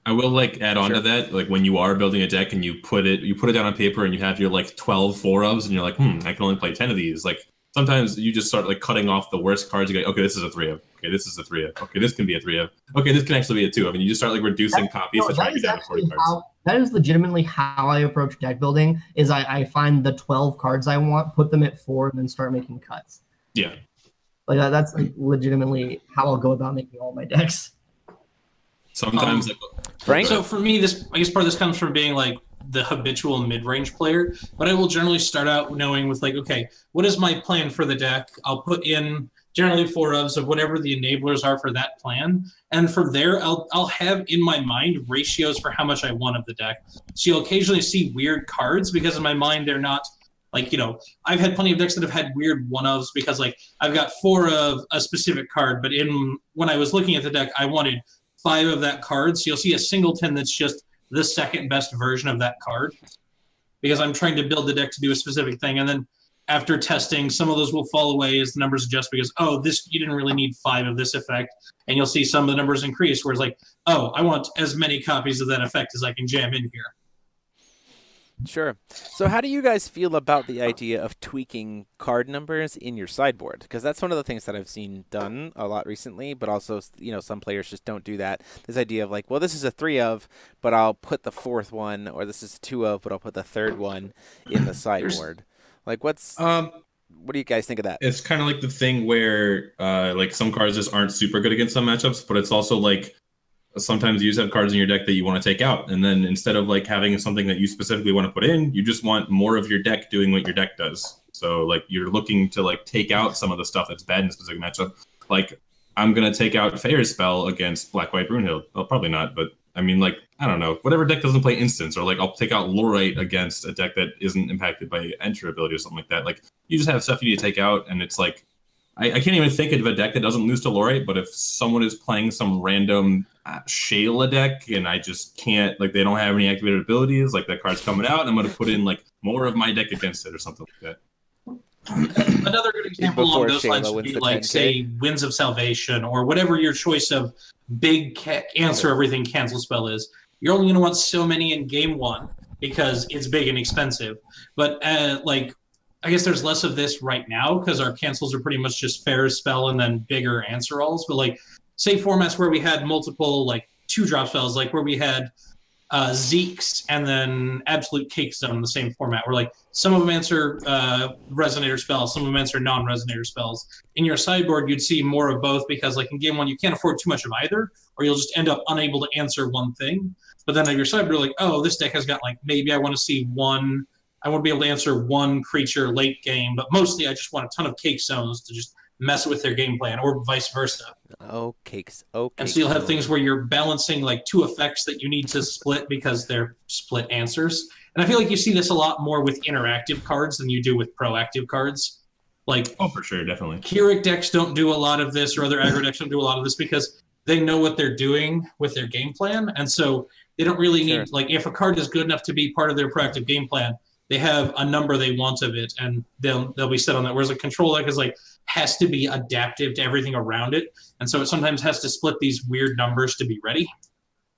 I will add on to that, like when you are building a deck and you put it down on paper and you have your 12 4 ofs and you're like, I can only play 10 of these. Like sometimes you just start cutting off the worst cards. You go, okay, this is a 3 of. Okay, this is a 3 of. Okay, this can be a 3 of. Okay, this can actually be a 2 of. And you just start reducing copies to try to get down to 40 cards. That is legitimately how I approach deck building. Is I find the 12 cards I want, put them at 4, and then start making cuts. Yeah. That's legitimately how I'll go about making all my decks. Sometimes Frank? So for me, I guess part of this comes from being the habitual mid-range player, but I will generally start out knowing with okay, what is my plan for the deck? I'll put in generally 4 ofs of whatever the enablers are for that plan, and from there I'll have in my mind ratios for how much I want of the deck. So you'll occasionally see weird cards because in my mind they're not I've had plenty of decks that have had weird 1 ofs because I've got 4 of a specific card, but when I was looking at the deck I wanted 5 of that card. So you'll see a singleton that's just the second best version of that card because I'm trying to build the deck to do a specific thing. And then after testing, some of those will fall away as the numbers adjust because, you didn't really need 5 of this effect. And you'll see some of the numbers increase where it's I want as many copies of that effect as I can jam in here. Sure. So how do you guys feel about the idea of tweaking card numbers in your sideboard? Because that's one of the things that I've seen done a lot recently, but also, some players just don't do that. This idea of well, this is a 3 of, but I'll put the 4th one, or this is a 2 of, but I'll put the 3rd one in the sideboard. What do you guys think of that? It's kind of like the thing where some cards just aren't super good against some matchups, but it's also sometimes you just have cards in your deck that you want to take out, and then instead of having something that you specifically want to put in, you just want more of your deck doing what your deck does. So you're looking to take out some of the stuff that's bad in a specific matchup. I'm gonna take out Fair's spell against Black-White Brunhild. Well, probably not, but I mean I don't know, whatever deck doesn't play instants, or I'll take out Lorite against a deck that isn't impacted by Enter ability or something like that. You just have stuff you need to take out, and it's I can't even think of a deck that doesn't lose to Lorate, but if someone is playing some random Shayla deck and I just can't, like, they don't have any activated abilities, like that card's coming out, and I'm going to put in like more of my deck against it or something like that. Another good example along those lines would be like, say, Winds of Salvation or whatever your choice of big answer everything cancel spell is. You're only going to want so many in game 1 because it's big and expensive. But like, I guess there's less of this right now because our cancels are pretty much just fair spell and then bigger answer alls. But like, say formats where we had multiple like 2-drop spells, like where we had Zeke's and then Absolute Cake Zone in the same format, where like some of them answer resonator spells, some of them answer non-resonator spells. In your sideboard, you'd see more of both because like in game 1, you can't afford too much of either, or you'll just end up unable to answer one thing. But then on your sideboard, like, oh, this deck has got like, maybe I want to see one. I want to be able to answer one creature late game, but mostly I just want a ton of cake zones to just mess with their game plan, or vice versa. Oh, cakes. Oh, and so you'll have things where you're balancing like 2 effects that you need to split because they're split answers. And I feel like you see this a lot more with interactive cards than you do with proactive cards. Like, oh, for sure, definitely. Keurig decks don't do a lot of this, or other aggro decks don't do a lot of this because they know what they're doing with their game plan, and so they don't really need, like, if a card is good enough to be part of their proactive game plan, they have a number they want of it, and they'll be set on that. Whereas a control deck is like, has to be adaptive to everything around it, and so it sometimes has to split these weird numbers to be ready.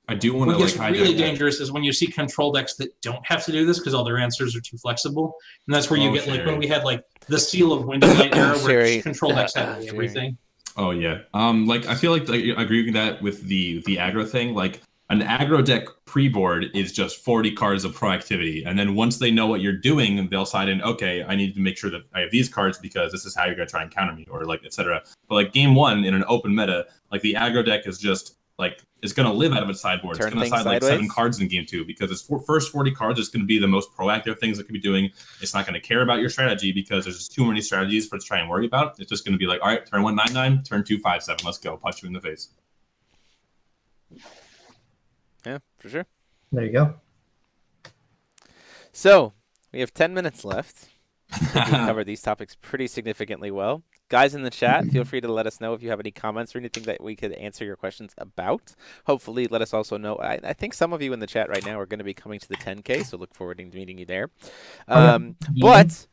I do want to. What gets really dangerous is when you see control decks that don't have to do this because all their answers are too flexible, and that's where you get like when we had like the Seal of Winter Night era where control decks had everything. Oh yeah, like I feel like I agree with that with the aggro thing. Like an aggro deck pre-board is just 40 cards of proactivity, and then once they know what you're doing, they'll side in, okay, I need to make sure that I have these cards because this is how you're gonna try and counter me, or like etc. But like game 1 in an open meta, like the aggro deck is just like it's gonna live out of its sideboard. It's gonna side like 7 cards in game 2 because its first 40 cards is gonna be the most proactive things it could be doing. It's not gonna care about your strategy because there's just too many strategies for it to try and worry about. It's just gonna be like, all right, turn 1 9/9, turn 2 5/7, let's go, punch you in the face. Yeah, for sure. There you go. So we have 10 minutes left. I think we covered these topics pretty significantly well. Guys in the chat, feel free to let us know if you have any comments or anything that we could answer your questions about. Hopefully, let us also know. I think some of you in the chat right now are going to be coming to the 10K, so look forward to meeting you there. But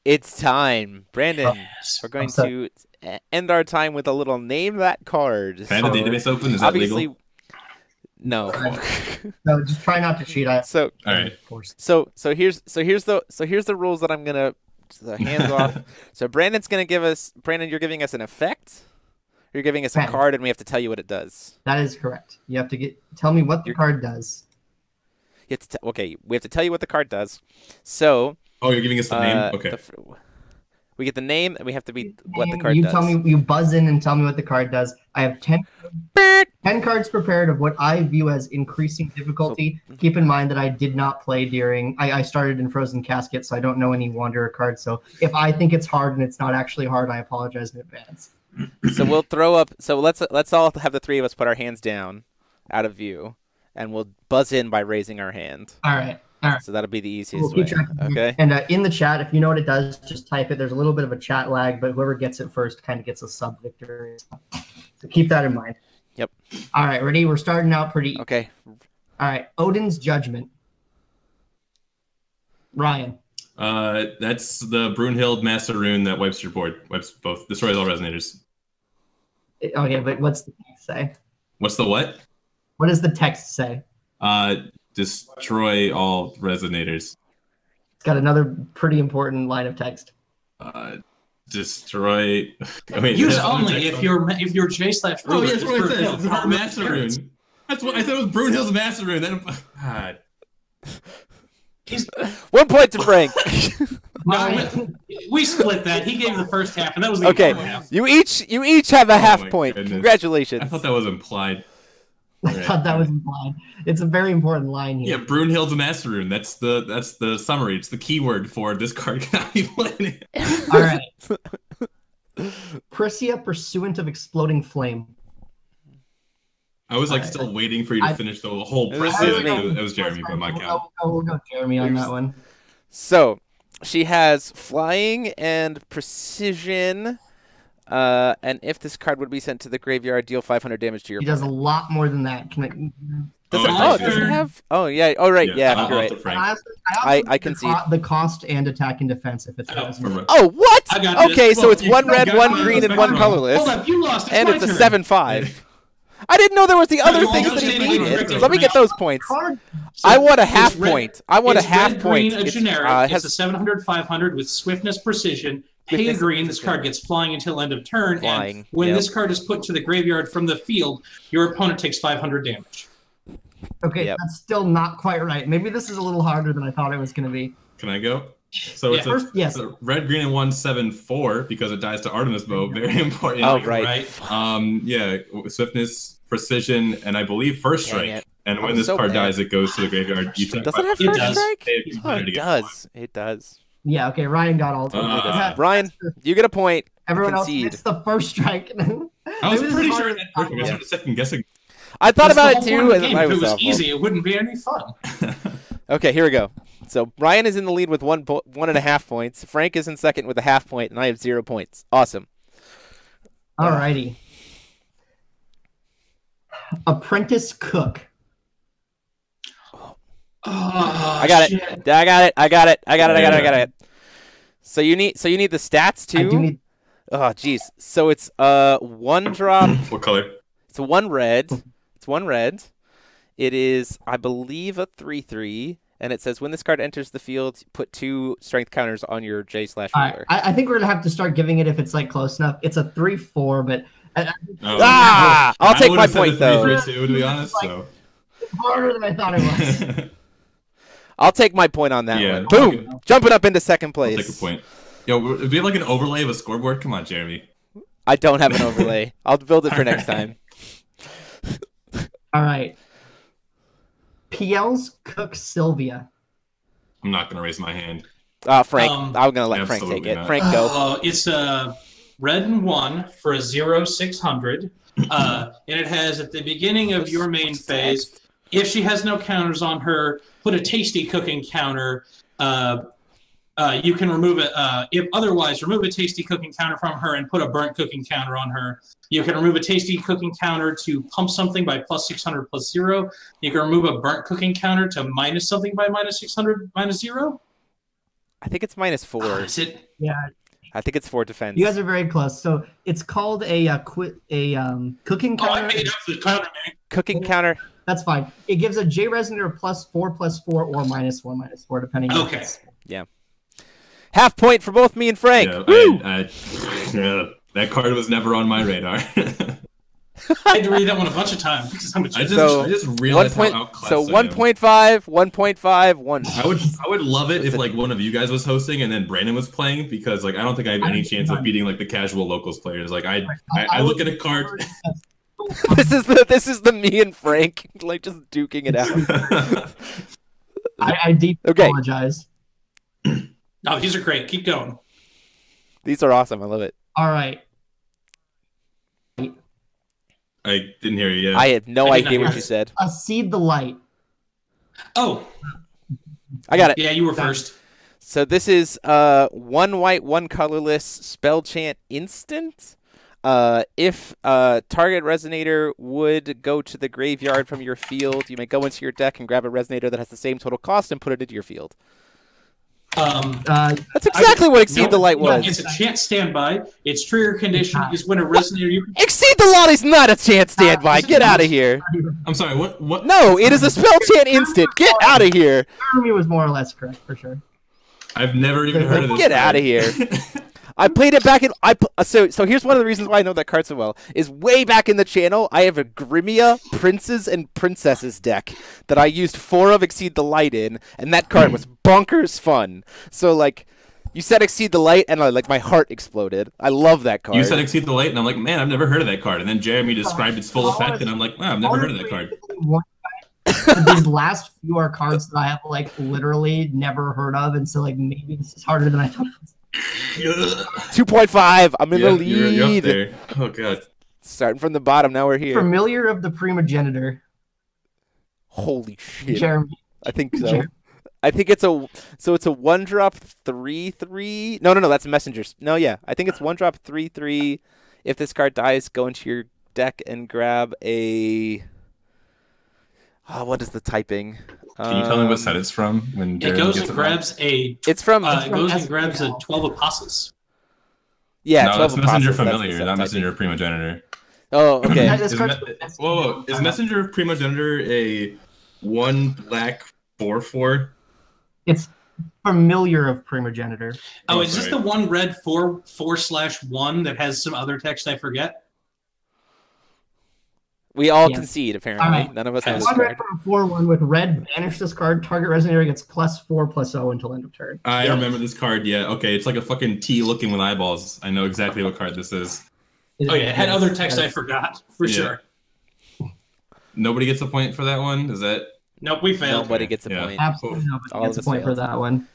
it's time. Brandon, we're going to end our time with a little Name That Card. Can I have the database open? Is that legal? No. No, just try not to cheat. So, all right. So here's the rules that I'm gonna hands off. So Brandon's gonna give us. Brandon, you're giving us an effect. You're giving us a card, and we have to tell you what it does. That is correct. You have to tell me what the card does. You have to okay, we have to tell you what the card does. So. Oh, you're giving us the name. Okay. We get the name, and we have to be what the card does. Tell me. You buzz in and tell me what the card does. I have 10 cards prepared of what I view as increasing difficulty. So, keep in mind that I did not play during. I started in Frozen Casket, so I don't know any Wanderer cards. So if I think it's hard and it's not actually hard, I apologize in advance. So we'll throw up. So let's all have the 3 of us put our hands down, out of view, and we'll buzz in by raising our hand. All right. All right. So that'll be the easiest way. Okay. And in the chat, if you know what it does, just type it. There's a little bit of a chat lag, but whoever gets it first kind of gets a sub victory. So keep that in mind. Yep. All right, ready? We're starting out pretty. Okay. All right, Odin's Judgment. Ryan. That's the Brunhild Master Rune that wipes your board. Wipes both. Destroys all resonators. Okay, but what's the text say? What's the what? What does the text say? Destroy all resonators. It's got another pretty important line of text. Destroy. Use only if your J/. Oh yeah, that's what it says. It's her Master Rune. That's what I said. It was Brunhild's Master Rune. Then, God. 1 point to Frank. No, we split that. He gave the first half, and that was the okay. half. You each have a half point. Goodness. Congratulations. I thought that was implied. I thought that was implied. It's a very important line here. Yeah, Brunhild's Master Rune. That's the summary. It's the keyword for this card cannot be played. All right. Priscia, Pursuant of Exploding Flame. I was like still waiting for you to finish the whole Priscia. It was Jeremy, by my count. We'll go Jeremy on that one. So she has flying and precision. And if this card would be sent to the graveyard, deal 500 damage to your He does a opponent. lot more than that. Can I... Does it, does it have? Oh, yeah. Oh, right. Yeah, you're right. I concede. The cost and attack and defense if it's Oh, what? Okay, so Well, it's one red, one green, and one colorless. Hold up, you lost. And it's a 7/5. I didn't know there was the other things that he needed. Let me get those points. I want a half point. I want a half point. It's generic. It's a 700, 500 with swiftness, precision. Pay a green, this card gets flying until end of turn. And when this card is put to the graveyard from the field, your opponent takes 500 damage. Okay, that's still not quite right. Maybe this is a little harder than I thought it was going to be. Can I go? So it's a red, green, and 1/7/4 because it dies to Artemis Bow. Very important. Oh, right. Yeah, swiftness, precision, and I believe first strike. And when this card dies, it goes to the graveyard. Does it have first strike? Oh, it does. It does. Yeah, okay, Ryan got all of it. Ryan, you get a point. Everyone else gets the first strike. I was pretty sure that I was second guessing. I thought about it too. And if it was easy, it wouldn't be any fun. Okay, here we go. So Ryan is in the lead with 1.5 points. Frank is in second with a half point, and I have 0 points. Awesome. Alrighty. Apprentice Cook. Oh, I got it. I got it. So you need the stats too? I do need... Oh jeez. So it's 1 drop. What color? It's 1 red. It's 1 red. It is, I believe, a 3/3. And it says when this card enters the field, put 2 strength counters on your J/Ruler. I think we're gonna have to start giving it if it's like close enough. It's a 3/4, but I'll take my point though. 3/3 to be honest, so it's harder than I thought it was. I'll take my point on that one. Boom! Jumping up into second place. I'll take a point. Yo, do we have like an overlay of a scoreboard? Come on, Jeremy. I don't have an overlay. I'll build it for next time. All right. PL's Cook Sylvia. I'm not gonna raise my hand. Frank. I'm gonna let Frank take it. Not. Frank, go. It's a red and 1 for a 0/600. And it has at the beginning of your main phase, if she has no counters on her, put a tasty cooking counter. You can remove it. If otherwise, remove a tasty cooking counter from her and put a burnt cooking counter on her. You can remove a tasty cooking counter to pump something by +600 +0. You can remove a burnt cooking counter to minus something by -600 -0. I think it's -4. Is it? Yeah. I think it's 4 defense. You guys are very close. So it's called a cooking counter. I made up the counter, man. Cooking counter. That's fine. It gives a J resonator +4/+4 or -4/-4 depending. Okay. Yeah. Half point for both me and Frank. Yeah, that card was never on my radar. I had to read that one a bunch of times because I'm a I just realized how outclassed So I am. 1.5, 1.5, 1. I would love it if like one of you guys was hosting and then Brandon was playing because like I don't think I have any chance of beating like the casual locals players. Like I look at a card. This is the me and Frank like just duking it out. I deeply apologize. No, these are great. Keep going. These are awesome. I love it. All right. I didn't hear you yet. I had no idea what you said. Seed the Light. Oh. I got it. Yeah, you were first. So this is 1 white, 1 colorless spell chant instant. If target resonator would go to the graveyard from your field, you may go into your deck and grab a resonator that has the same total cost and put it into your field. That's exactly what Exceed the Light was. It's a chance standby. Its trigger condition is when a resonator... Exceed the Light is not a chance standby. Get out of here. I'm sorry, what? No, it is a spell chant instant. Get out of here. Jeremy was more or less correct, for sure. I've never even heard of this. Get out of here. I played it back in... So here's one of the reasons why I know that card so well. Is way back in the channel, I have a Grimia Princes and Princesses deck that I used 4 of Exceed the Light in, and that card was bonkers fun. So, like, you said Exceed the Light, and like my heart exploded. I love that card. You said Exceed the Light, and I'm like, man, I've never heard of that card. And then Jeremy described its full effect, and I'm like, wow, I've never heard of that card. These last few are cards that I have, like, literally never heard of, and so, like, maybe this is harder than I thought it was. 2.5. I'm in the lead. You're up there. Oh god. Starting from the bottom, now we're here. Familiar of the Primogenitor. Holy shit. Jeremy. I think so. Jeremy. I think it's a it's a 1-drop 3/3. No, that's messengers. No, yeah, I think it's 1-drop 3/3. If this card dies, go into your deck and grab a. What is the typing? Can you tell me what set it's from? When it goes and grabs a. It's from. It goes and grabs a 12 Apostles. Yeah, no, 12 that's Messenger Apostles, Familiar, not Messenger of Primogenitor. Oh, okay. Is Messenger of Primogenitor a 1 black 4/4? It's Familiar of Primogenitor. Oh, is this the 1 red 4/1 that has some other text I forget? We all concede, apparently. Right. None of us have this card. 4/1 with red, banish this card. Target resonator gets +4/+0 until end of turn. I remember this card, yeah. Okay, it's like a fucking T looking with eyeballs. I know exactly what card this is. Oh, yeah, it had other text I forgot, for sure. Nobody gets a point for that one? Is that... Nope, we failed. Nobody gets a point. Absolutely nobody gets a point for that one.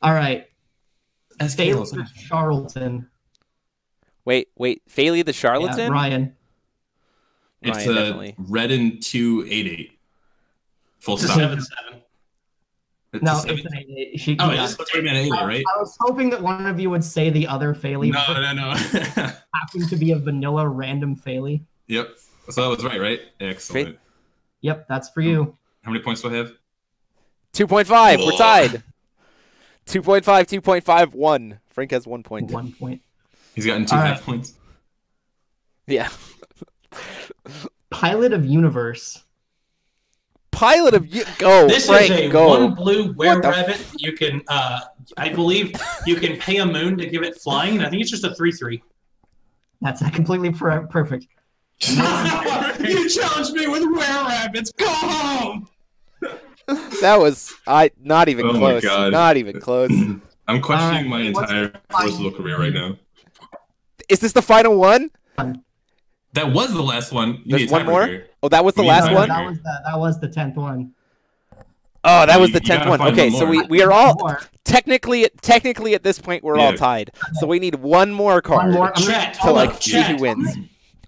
All right. Faley the Charlatan. Wait. Faley the Charlatan? Yeah, Ryan. It's a red and 2/8/8. Full stop. 7/7. No, it's an 8/8. It's an 8/8, right? I was hoping that one of you would say the other Faley. No. Happened to be a vanilla random Faley. Yep. So that was right? Excellent. Yep, that's for you. How many points do I have? 2.5. We're tied. 2.5, 2.5, 1. Frank has 1 point. 1 point. He's gotten 2 half points. Yeah. Pilot of Universe. Pilot of Go. This Frank, is a go. 1 blue were-rabbit. You can, I believe, you can pay a moon to give it flying. I think it's just a 3/3. That's completely perfect. You challenged me with were-rabbits. Go home. That was not even close. My God. Not even close. I'm questioning my entire personal career right now. Is this the final one? That was the last one. There's one more? Oh, that was the last one? That was the 10th one. Oh, that was the 10th one. Okay, so we are all technically at this point we're all tied. So we need one more card to see who wins.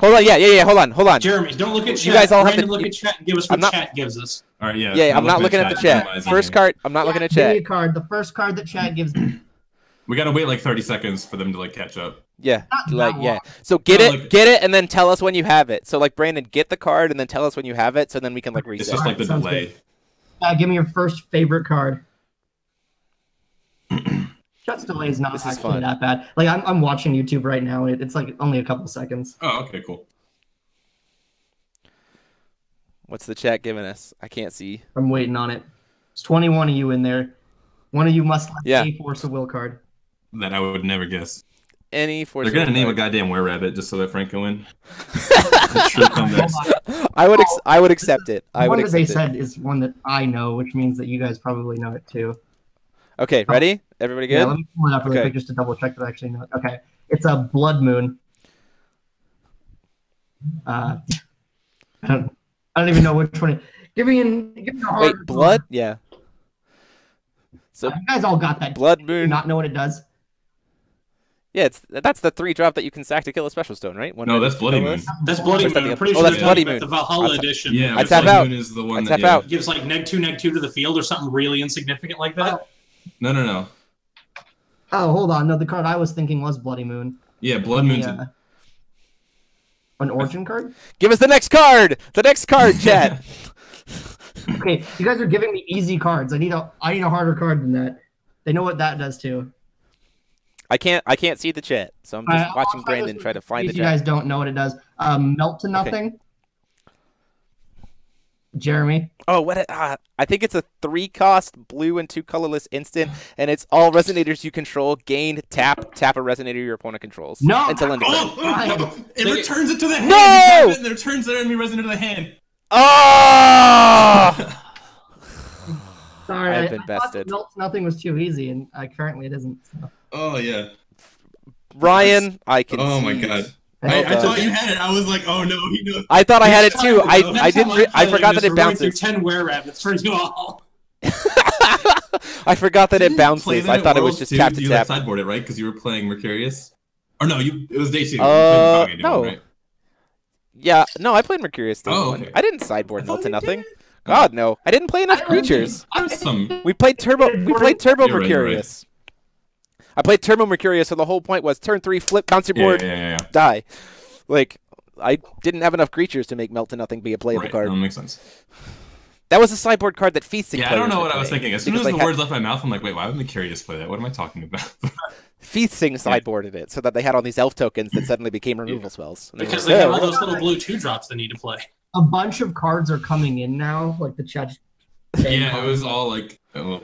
Hold on, yeah. Hold on. Jeremy, don't look at chat. You guys all have to look at chat and give us what chat gives us. All right, yeah. Yeah, I'm not looking at the chat. First card, I'm not looking at chat. Give me a card. The first card that chat gives me. We gotta wait like 30 seconds for them to catch up. Yeah, So get it, and then tell us when you have it. So Brandon, get the card and then tell us when you have it, so then we can reset. It's just like the delay. Give me your first favorite card. Chat's delay is not actually that bad. I'm watching YouTube right now. It's only a couple seconds. Oh, okay, cool. What's the chat giving us? I can't see. I'm waiting on it. There's 21 of you in there. One of you must a Force of Will card. That I would never guess. Any Force. They're gonna name a goddamn were-rabbit just so that Frank can win. True comeback. I would accept it. One that they said is one that I know, which means that you guys probably know it too. Okay, ready? Everybody good? Yeah, let me pull it up really quick just to double check that I actually know it. Okay, it's a Blood Moon. I don't even know which one. Give me a hard. Wait, Blood? Yeah. So you guys all got that. Blood Moon. Not know what it does. Yeah, that's the 3-drop that you can sack to kill a special stone, right? No, that's Bloody Moon. That's Bloody Moon. I'm pretty sure that's Bloody Moon. The Valhalla edition. Yeah, I tap out. Moon is the I one tap out. Gives -2/-2 to the field or something really insignificant like that. No. Oh, hold on. No, the card I was thinking was Bloody Moon. Yeah, Blood Moon's an origin card? Give us the next card! The next card, chat! Okay, you guys are giving me easy cards. I need a harder card than that. They know what that does too. I can't see the chat, so I'm just watching Brandon try to find the chat. You guys don't know what it does. Melt to Nothing. Okay. Jeremy. Oh, what? I think it's a 3-cost blue and 2 colorless instant, and it's all resonators you control gain tap a resonator your opponent controls. No, until end of turn. It returns it to the hand. No, it returns the enemy resonator to the hand. Oh! Sorry, I've been bested. Melt to Nothing was too easy, and currently it isn't. So. Oh yeah. Ryan, I can. Oh see my god. I thought you had it. I was like, oh no, he knows. I thought I had it too. I didn't. I forgot that it bounces. 10 were-rabbits for you all. I forgot that it bounces. I thought it was just tap to you tap. Sideboard it, right? Because you were playing Mercurius. Or no, it was Day 2. No. Right? Yeah, no, I played Mercurius. Oh, okay. I didn't sideboard Melt to Nothing. God, no. I didn't play enough creatures. We played Turbo You're Mercurius. I played Turbo Mercurius, so the whole point was turn 3, flip, bounce your board, die. Like, I didn't have enough creatures to make Melt to Nothing be a playable card. That makes sense. That was a sideboard card that Feasting players I don't know what I was thinking. As soon as the words left my mouth, I'm like, wait, why would Mercurius play that? What am I talking about? Feasting sideboarded it so that they had all these elf tokens that suddenly became removal spells. Because they have all those little blue 2-drops they need to play. A bunch of cards are coming in now, like the chat. Yeah, it was all like a little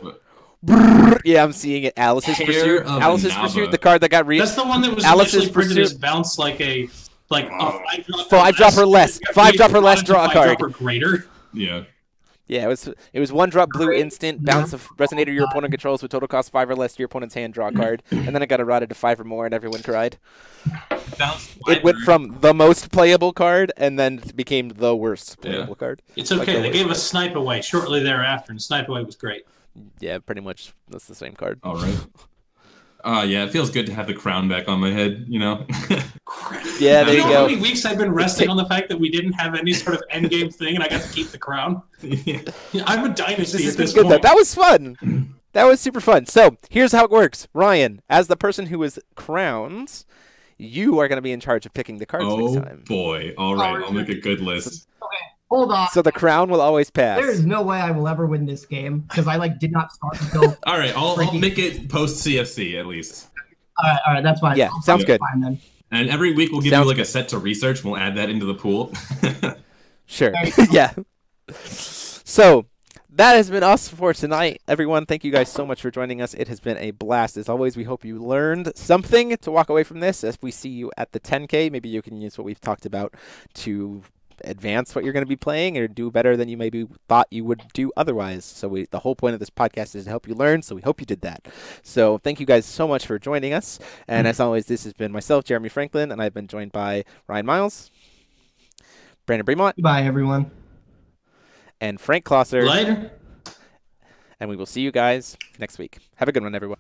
bit. Yeah, I'm seeing it. Alice's Pursuit. Alice's Pursuit, the card that got That's the one that was Alice's initially printed Pursuit. as bounce like a 5-drop or less. 5-drop or less, draw a card. Or greater. Yeah. Yeah, it was 1-drop blue instant, bounce of Resonator your opponent controls with total cost 5 or less to your opponent's hand, draw a card. And then it got eroded to 5 or more and everyone cried. It went from the most playable card and then became the worst playable card. It's okay, they gave us Snipe Away shortly thereafter, and Snipe Away was great. Yeah, pretty much. That's the same card. All right. Yeah, it feels good to have the crown back on my head, you know? Yeah, there you go. How many weeks I've been resting on the fact that we didn't have any sort of endgame thing and I got to keep the crown? Yeah, I'm a dynasty at this point. Though. That was fun. That was super fun. So, here's how it works. Ryan, as the person who is crowned, you are going to be in charge of picking the cards next time. Oh, boy. All right, I'll make a good list. Okay, hold on. So the crown will always pass. There is no way I will ever win this game because I did not start until. All right, I'll make it post CFC at least. All right, that's fine. Yeah, sounds good. Fine, then. And every week we'll give you like a set to research. We'll add that into the pool. Sure. Yeah. So that has been us for tonight, everyone. Thank you guys so much for joining us. It has been a blast. As always, we hope you learned something to walk away from this. As we see you at the 10K, maybe you can use what we've talked about to advance what you're going to be playing or do better than you maybe thought you would do otherwise. So the whole point of this podcast is to help you learn, so we hope you did that. So thank you guys so much for joining us. And as always, this has been myself, Jeremy Franklin, and I've been joined by Ryan Miles, Brandan Bremont. Bye, everyone. And Frank Klosser. Later. And we will see you guys next week. Have a good one, everyone.